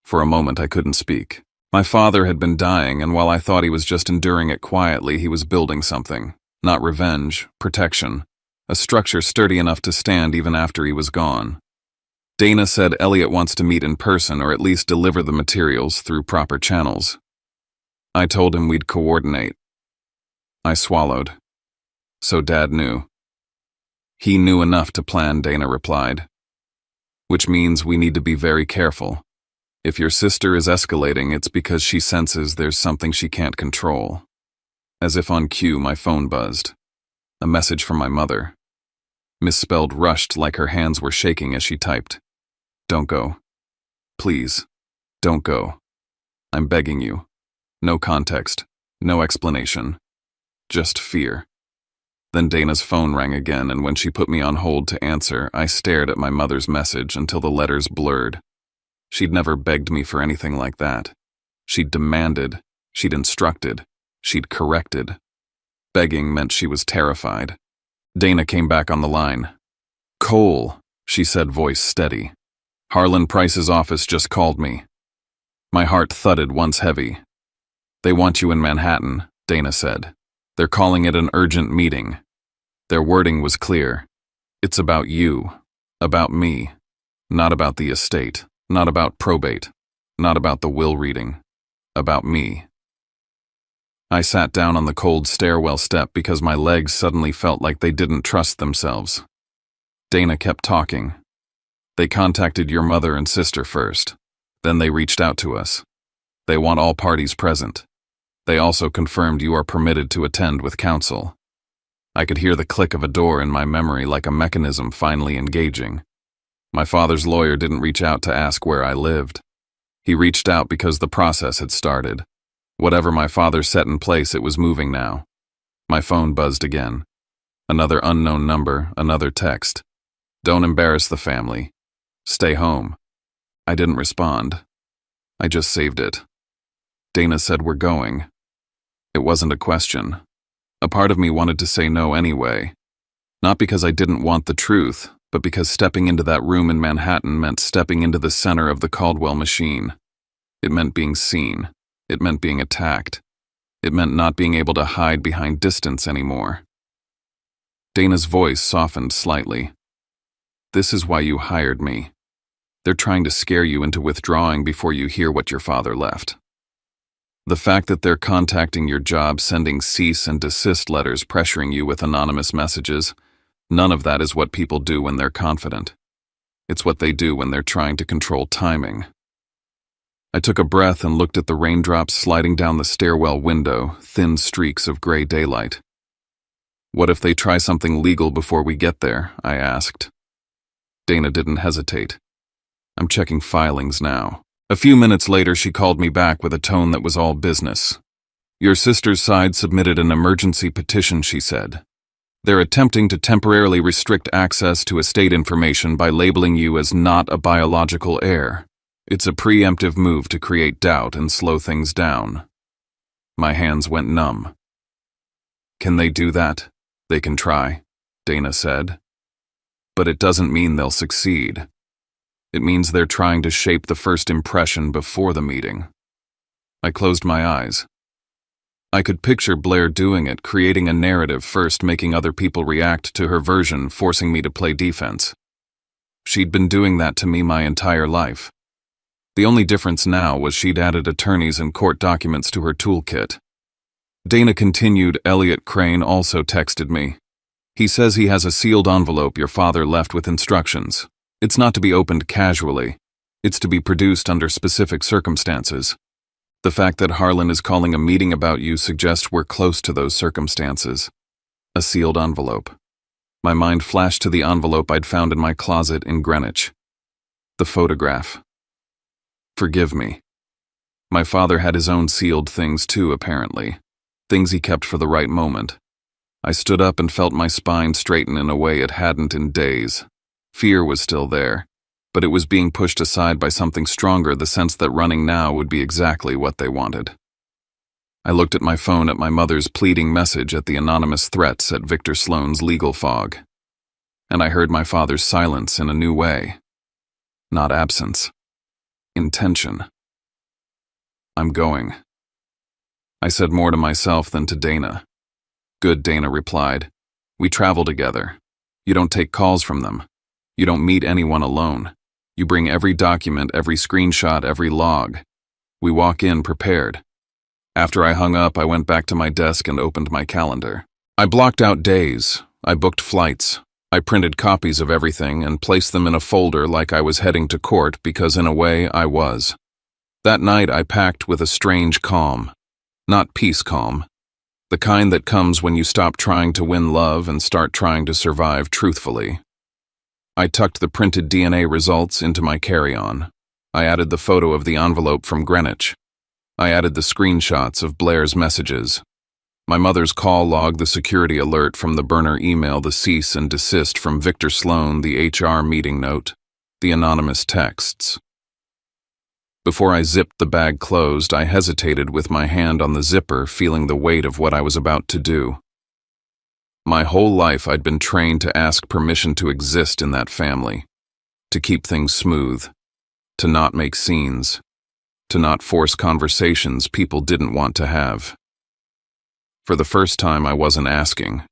For a moment I couldn't speak. My father had been dying, and while I thought he was just enduring it quietly, he was building something. Not revenge, protection. A structure sturdy enough to stand even after he was gone. Dana said Elliot wants to meet in person or at least deliver the materials through proper channels. I told him we'd coordinate. I swallowed. So Dad knew. "He knew enough to plan," Dana replied. "Which means we need to be very careful. If your sister is escalating, it's because she senses there's something she can't control." As if on cue, my phone buzzed. A message from my mother. Misspelled rushed like her hands were shaking as she typed. "Don't go. Please, don't go. I'm begging you. No context, no explanation. Just fear." Then Dana's phone rang again, and when she put me on hold to answer, I stared at my mother's message until the letters blurred. She'd never begged me for anything like that. She'd demanded, she'd instructed, she'd corrected. Begging meant she was terrified. Dana came back on the line. "Cole," she said, voice steady. "Harlan Price's office just called me." My heart thudded once heavy. "They want you in Manhattan," Dana said. "They're calling it an urgent meeting." Their wording was clear. "It's about you, about me, not about the estate, not about probate, not about the will reading, about me." I sat down on the cold stairwell step because my legs suddenly felt like they didn't trust themselves. Dana kept talking. "They contacted your mother and sister first. Then they reached out to us. They want all parties present. They also confirmed you are permitted to attend with counsel." I could hear the click of a door in my memory like a mechanism finally engaging. My father's lawyer didn't reach out to ask where I lived. He reached out because the process had started. Whatever my father set in place, it was moving now. My phone buzzed again. Another unknown number, another text. Don't embarrass the family. Stay home. I didn't respond. I just saved it. Dana said we're going. It wasn't a question. A part of me wanted to say no anyway. Not because I didn't want the truth, but because stepping into that room in Manhattan meant stepping into the center of the Caldwell machine. It meant being seen. It meant being attacked. It meant not being able to hide behind distance anymore. Dana's voice softened slightly. This is why you hired me. They're trying to scare you into withdrawing before you hear what your father left. The fact that they're contacting your job, sending cease and desist letters, pressuring you with anonymous messages, none of that is what people do when they're confident. It's what they do when they're trying to control timing. I took a breath and looked at the raindrops sliding down the stairwell window, thin streaks of gray daylight. What if they try something legal before we get there? I asked. Dana didn't hesitate. I'm checking filings now. A few minutes later, she called me back with a tone that was all business. Your sister's side submitted an emergency petition, she said. They're attempting to temporarily restrict access to estate information by labeling you as not a biological heir. It's a preemptive move to create doubt and slow things down. My hands went numb. Can they do that? They can try, Dana said. But it doesn't mean they'll succeed. It means they're trying to shape the first impression before the meeting. I closed my eyes. I could picture Blair doing it, creating a narrative first, making other people react to her version, forcing me to play defense. She'd been doing that to me my entire life. The only difference now was she'd added attorneys and court documents to her toolkit. Dana continued. Elliot Crane also texted me. He says he has a sealed envelope your father left with instructions. It's not to be opened casually. It's to be produced under specific circumstances. The fact that Harlan is calling a meeting about you suggests we're close to those circumstances. A sealed envelope. My mind flashed to the envelope I'd found in my closet in Greenwich. The photograph. Forgive me. My father had his own sealed things too, apparently. Things he kept for the right moment. I stood up and felt my spine straighten in a way it hadn't in days. Fear was still there, but it was being pushed aside by something stronger, the sense that running now would be exactly what they wanted. I looked at my phone at my mother's pleading message at the anonymous threats at Victor Sloan's legal fog. And I heard my father's silence in a new way. Not absence. Intention. I'm going. I said more to myself than to Dana. Good, Dana replied. We travel together. You don't take calls from them. You don't meet anyone alone. You bring every document, every screenshot, every log. We walk in prepared. After I hung up, I went back to my desk and opened my calendar. I blocked out days. I booked flights. I printed copies of everything and placed them in a folder like I was heading to court, because in a way I was. That night I packed with a strange calm. Not peace calm. The kind that comes when you stop trying to win love and start trying to survive truthfully. I tucked the printed DNA results into my carry-on. I added the photo of the envelope from Greenwich. I added the screenshots of Blair's messages. My mother's call log, the security alert from the burner email, the cease and desist from Victor Sloan, the HR meeting note, the anonymous texts. Before I zipped the bag closed, I hesitated with my hand on the zipper, feeling the weight of what I was about to do. My whole life I'd been trained to ask permission to exist in that family, to keep things smooth, to not make scenes, to not force conversations people didn't want to have. For the first time, I wasn't asking.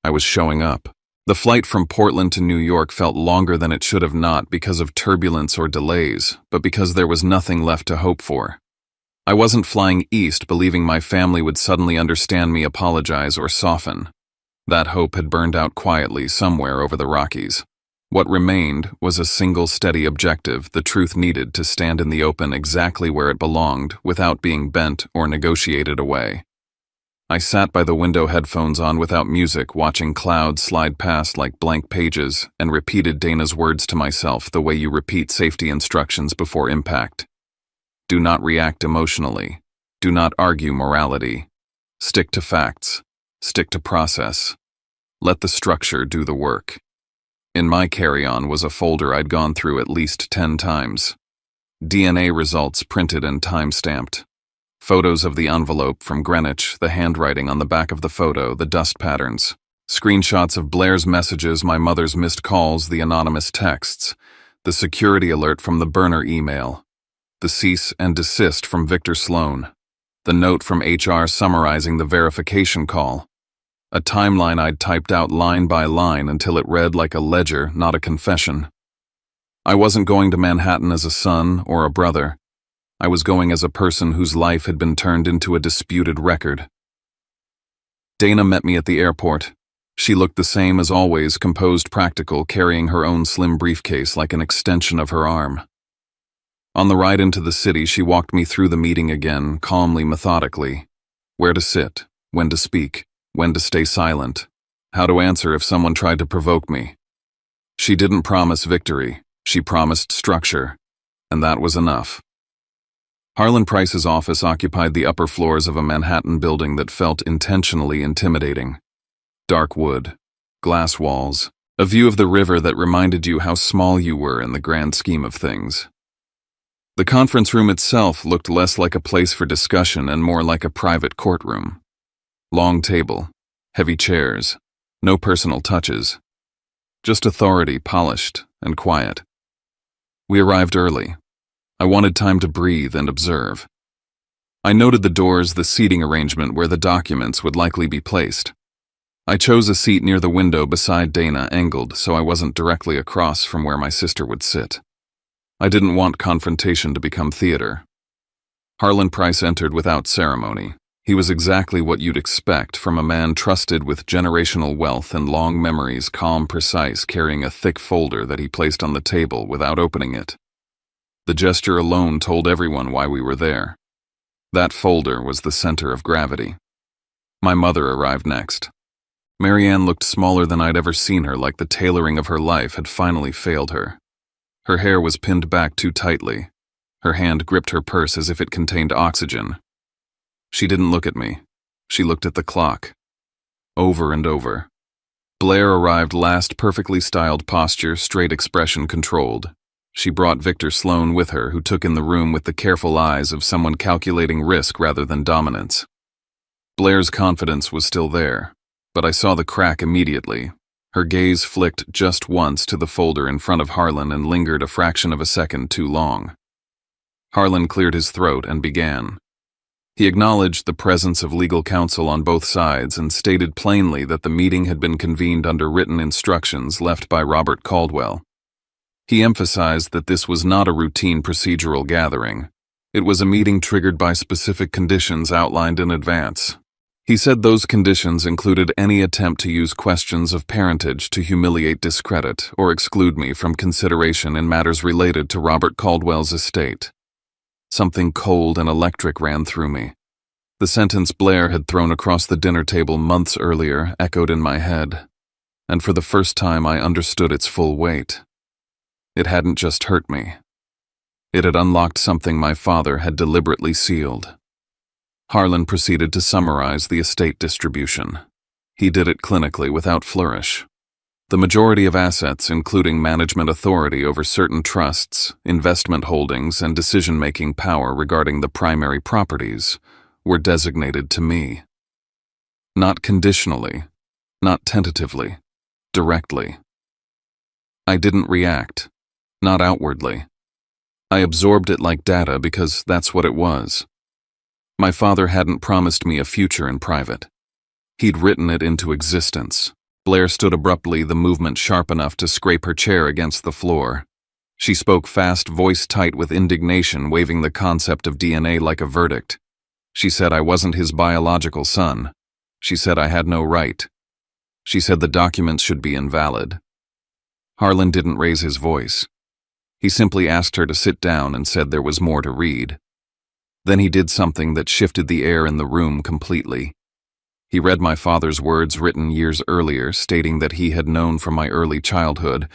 I was showing up. The flight from Portland to New York felt longer than it should have, not because of turbulence or delays, but because there was nothing left to hope for. I wasn't flying east believing my family would suddenly understand me, apologize, or soften. That hope had burned out quietly somewhere over the Rockies. What remained was a single steady objective, the truth needed to stand in the open exactly where it belonged without being bent or negotiated away. I sat by the window, headphones on without music, watching clouds slide past like blank pages, and repeated Dana's words to myself the way you repeat safety instructions before impact. Do not react emotionally. Do not argue morality. Stick to facts. Stick to process. Let the structure do the work. In my carry-on was a folder I'd gone through at least 10 times. DNA results printed and time-stamped. Photos of the envelope from Greenwich, the handwriting on the back of the photo, the dust patterns. Screenshots of Blair's messages, my mother's missed calls, the anonymous texts. The security alert from the burner email. The cease and desist from Victor Sloan. The note from HR summarizing the verification call. A timeline I'd typed out line by line until it read like a ledger, not a confession. I wasn't going to Manhattan as a son or a brother. I was going as a person whose life had been turned into a disputed record. Dana met me at the airport. She looked the same as always, composed, practical, carrying her own slim briefcase like an extension of her arm. On the ride into the city, she walked me through the meeting again, calmly, methodically. Where to sit, when to speak, when to stay silent, how to answer if someone tried to provoke me. She didn't promise victory, she promised structure, and that was enough. Harlan Price's office occupied the upper floors of a Manhattan building that felt intentionally intimidating. Dark wood, glass walls, a view of the river that reminded you how small you were in the grand scheme of things. The conference room itself looked less like a place for discussion and more like a private courtroom. Long table, heavy chairs, no personal touches. Just authority, polished and quiet. We arrived early. I wanted time to breathe and observe. I noted the doors, the seating arrangement where the documents would likely be placed. I chose a seat near the window beside Dana, angled so I wasn't directly across from where my sister would sit. I didn't want confrontation to become theater. Harlan Price entered without ceremony. He was exactly what you'd expect from a man trusted with generational wealth and long memories, calm, precise, carrying a thick folder that he placed on the table without opening it. The gesture alone told everyone why we were there. That folder was the center of gravity. My mother arrived next. Marianne looked smaller than I'd ever seen her, like the tailoring of her life had finally failed her. Her hair was pinned back too tightly. Her hand gripped her purse as if it contained oxygen. She didn't look at me. She looked at the clock. Over and over. Blair arrived last, perfectly styled posture, straight expression, controlled. She brought Victor Sloan with her, who took in the room with the careful eyes of someone calculating risk rather than dominance. Blair's confidence was still there, but I saw the crack immediately. Her gaze flicked just once to the folder in front of Harlan and lingered a fraction of a second too long. Harlan cleared his throat and began. He acknowledged the presence of legal counsel on both sides and stated plainly that the meeting had been convened under written instructions left by Robert Caldwell. He emphasized that this was not a routine procedural gathering. It was a meeting triggered by specific conditions outlined in advance. He said those conditions included any attempt to use questions of parentage to humiliate, discredit, or exclude me from consideration in matters related to Robert Caldwell's estate. Something cold and electric ran through me. The sentence Blair had thrown across the dinner table months earlier echoed in my head, and for the first time I understood its full weight. It hadn't just hurt me. It had unlocked something my father had deliberately sealed. Harlan proceeded to summarize the estate distribution. He did it clinically without flourish. The majority of assets, including management authority over certain trusts, investment holdings, and decision-making power regarding the primary properties, were designated to me. Not conditionally, not tentatively, directly. I didn't react, not outwardly. I absorbed it like data because that's what it was. My father hadn't promised me a future in private. He'd written it into existence. Blair stood abruptly, the movement sharp enough to scrape her chair against the floor. She spoke fast, voice tight with indignation, waving the concept of DNA like a verdict. She said I wasn't his biological son. She said I had no right. She said the documents should be invalid. Harlan didn't raise his voice. He simply asked her to sit down and said there was more to read. Then he did something that shifted the air in the room completely. He read my father's words written years earlier, stating that he had known from my early childhood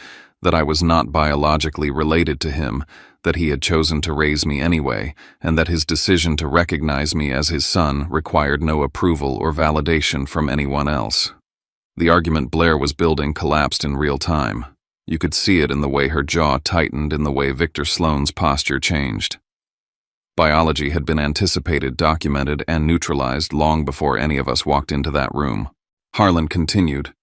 that I was not biologically related to him, that he had chosen to raise me anyway, and that his decision to recognize me as his son required no approval or validation from anyone else. The argument Blair was building collapsed in real time. You could see it in the way her jaw tightened, in the way Victor Sloane's posture changed. Biology had been anticipated, documented, and neutralized long before any of us walked into that room. Harlan continued.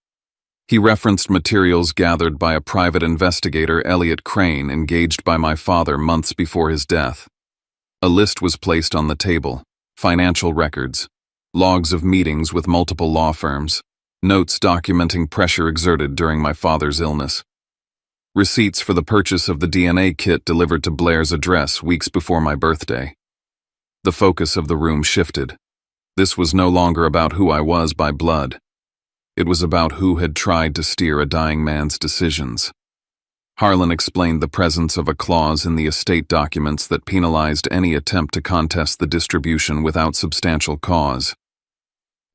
He referenced materials gathered by a private investigator, Elliot Crane, engaged by my father months before his death. A list was placed on the table: financial records, logs of meetings with multiple law firms, notes documenting pressure exerted during my father's illness, receipts for the purchase of the DNA kit delivered to Blair's address weeks before my birthday. The focus of the room shifted. This was no longer about who I was by blood. It was about who had tried to steer a dying man's decisions. Harlan explained the presence of a clause in the estate documents that penalized any attempt to contest the distribution without substantial cause.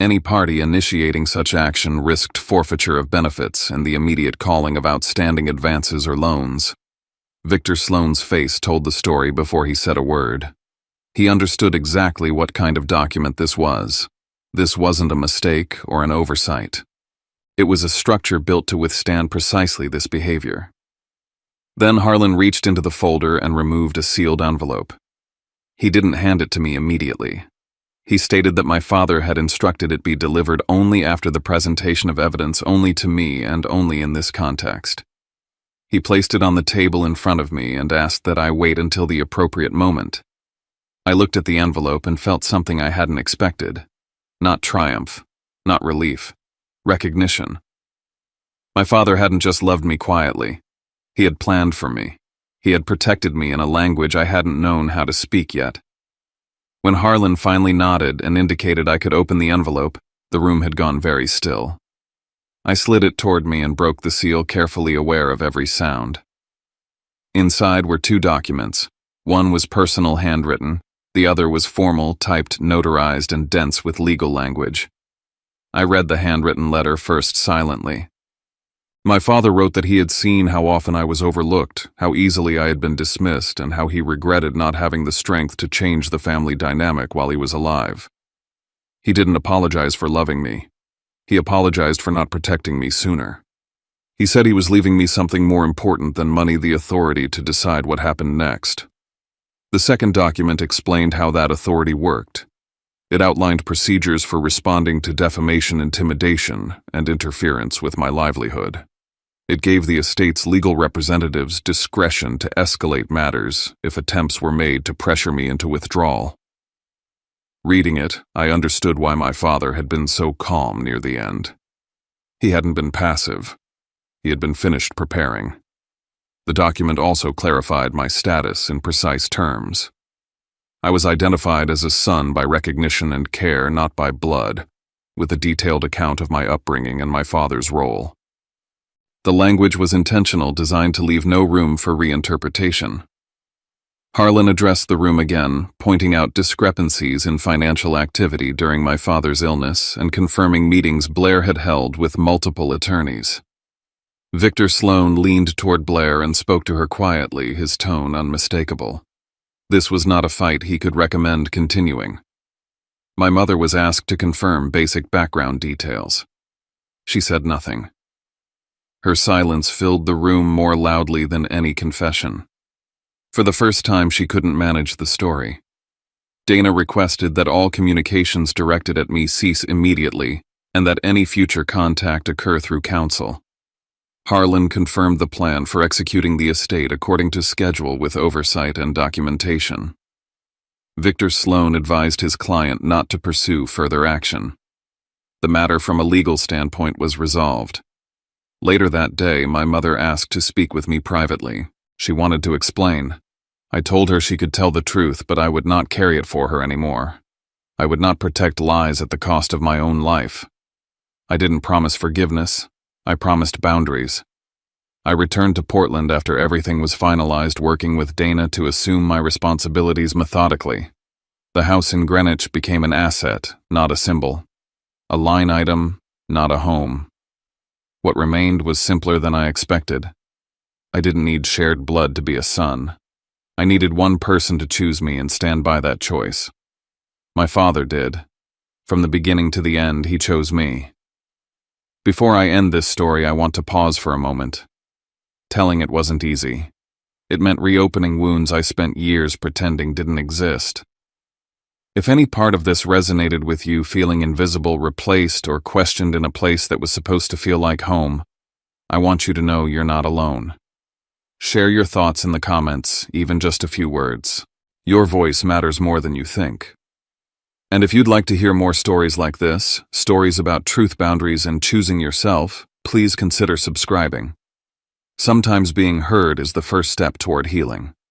Any party initiating such action risked forfeiture of benefits and the immediate calling of outstanding advances or loans. Victor Sloane's face told the story before he said a word. He understood exactly what kind of document this was. This wasn't a mistake or an oversight. It was a structure built to withstand precisely this behavior. Then Harlan reached into the folder and removed a sealed envelope. He didn't hand it to me immediately. He stated that my father had instructed it be delivered only after the presentation of evidence, only to me and only in this context. He placed it on the table in front of me and asked that I wait until the appropriate moment. I looked at the envelope and felt something I hadn't expected. Not triumph, not relief, recognition. My father hadn't just loved me quietly. He had planned for me. He had protected me in a language I hadn't known how to speak yet. When Harlan finally nodded and indicated I could open the envelope, the room had gone very still. I slid it toward me and broke the seal, carefully aware of every sound. Inside were 2 documents. One was personal, handwritten. The other was formal, typed, notarized, and dense with legal language. I read the handwritten letter first silently. My father wrote that he had seen how often I was overlooked, how easily I had been dismissed, and how he regretted not having the strength to change the family dynamic while he was alive. He didn't apologize for loving me. He apologized for not protecting me sooner. He said he was leaving me something more important than money, the authority to decide what happened next. The second document explained how that authority worked. It outlined procedures for responding to defamation, intimidation, and interference with my livelihood. It gave the estate's legal representatives discretion to escalate matters if attempts were made to pressure me into withdrawal. Reading it, I understood why my father had been so calm near the end. He hadn't been passive. He had been finished preparing. The document also clarified my status in precise terms. I was identified as a son by recognition and care, not by blood, with a detailed account of my upbringing and my father's role. The language was intentional, designed to leave no room for reinterpretation. Harlan addressed the room again, pointing out discrepancies in financial activity during my father's illness and confirming meetings Blair had held with multiple attorneys. Victor Sloane leaned toward Blair and spoke to her quietly, his tone unmistakable. This was not a fight he could recommend continuing. My mother was asked to confirm basic background details. She said nothing. Her silence filled the room more loudly than any confession. For the first time, she couldn't manage the story. Dana requested that all communications directed at me cease immediately and that any future contact occur through counsel. Harlan confirmed the plan for executing the estate according to schedule with oversight and documentation. Victor Sloane advised his client not to pursue further action. The matter from a legal standpoint was resolved. Later that day, my mother asked to speak with me privately. She wanted to explain. I told her she could tell the truth, but I would not carry it for her anymore. I would not protect lies at the cost of my own life. I didn't promise forgiveness. I promised boundaries. I returned to Portland after everything was finalized, working with Dana to assume my responsibilities methodically. The house in Greenwich became an asset, not a symbol. A line item, not a home. What remained was simpler than I expected. I didn't need shared blood to be a son. I needed one person to choose me and stand by that choice. My father did. From the beginning to the end, he chose me. Before I end this story, I want to pause for a moment. Telling it wasn't easy. It meant reopening wounds I spent years pretending didn't exist. If any part of this resonated with you, feeling invisible, replaced, or questioned in a place that was supposed to feel like home, I want you to know you're not alone. Share your thoughts in the comments, even just a few words. Your voice matters more than you think. And if you'd like to hear more stories like this, stories about truth boundaries and choosing yourself, please consider subscribing. Sometimes being heard is the first step toward healing.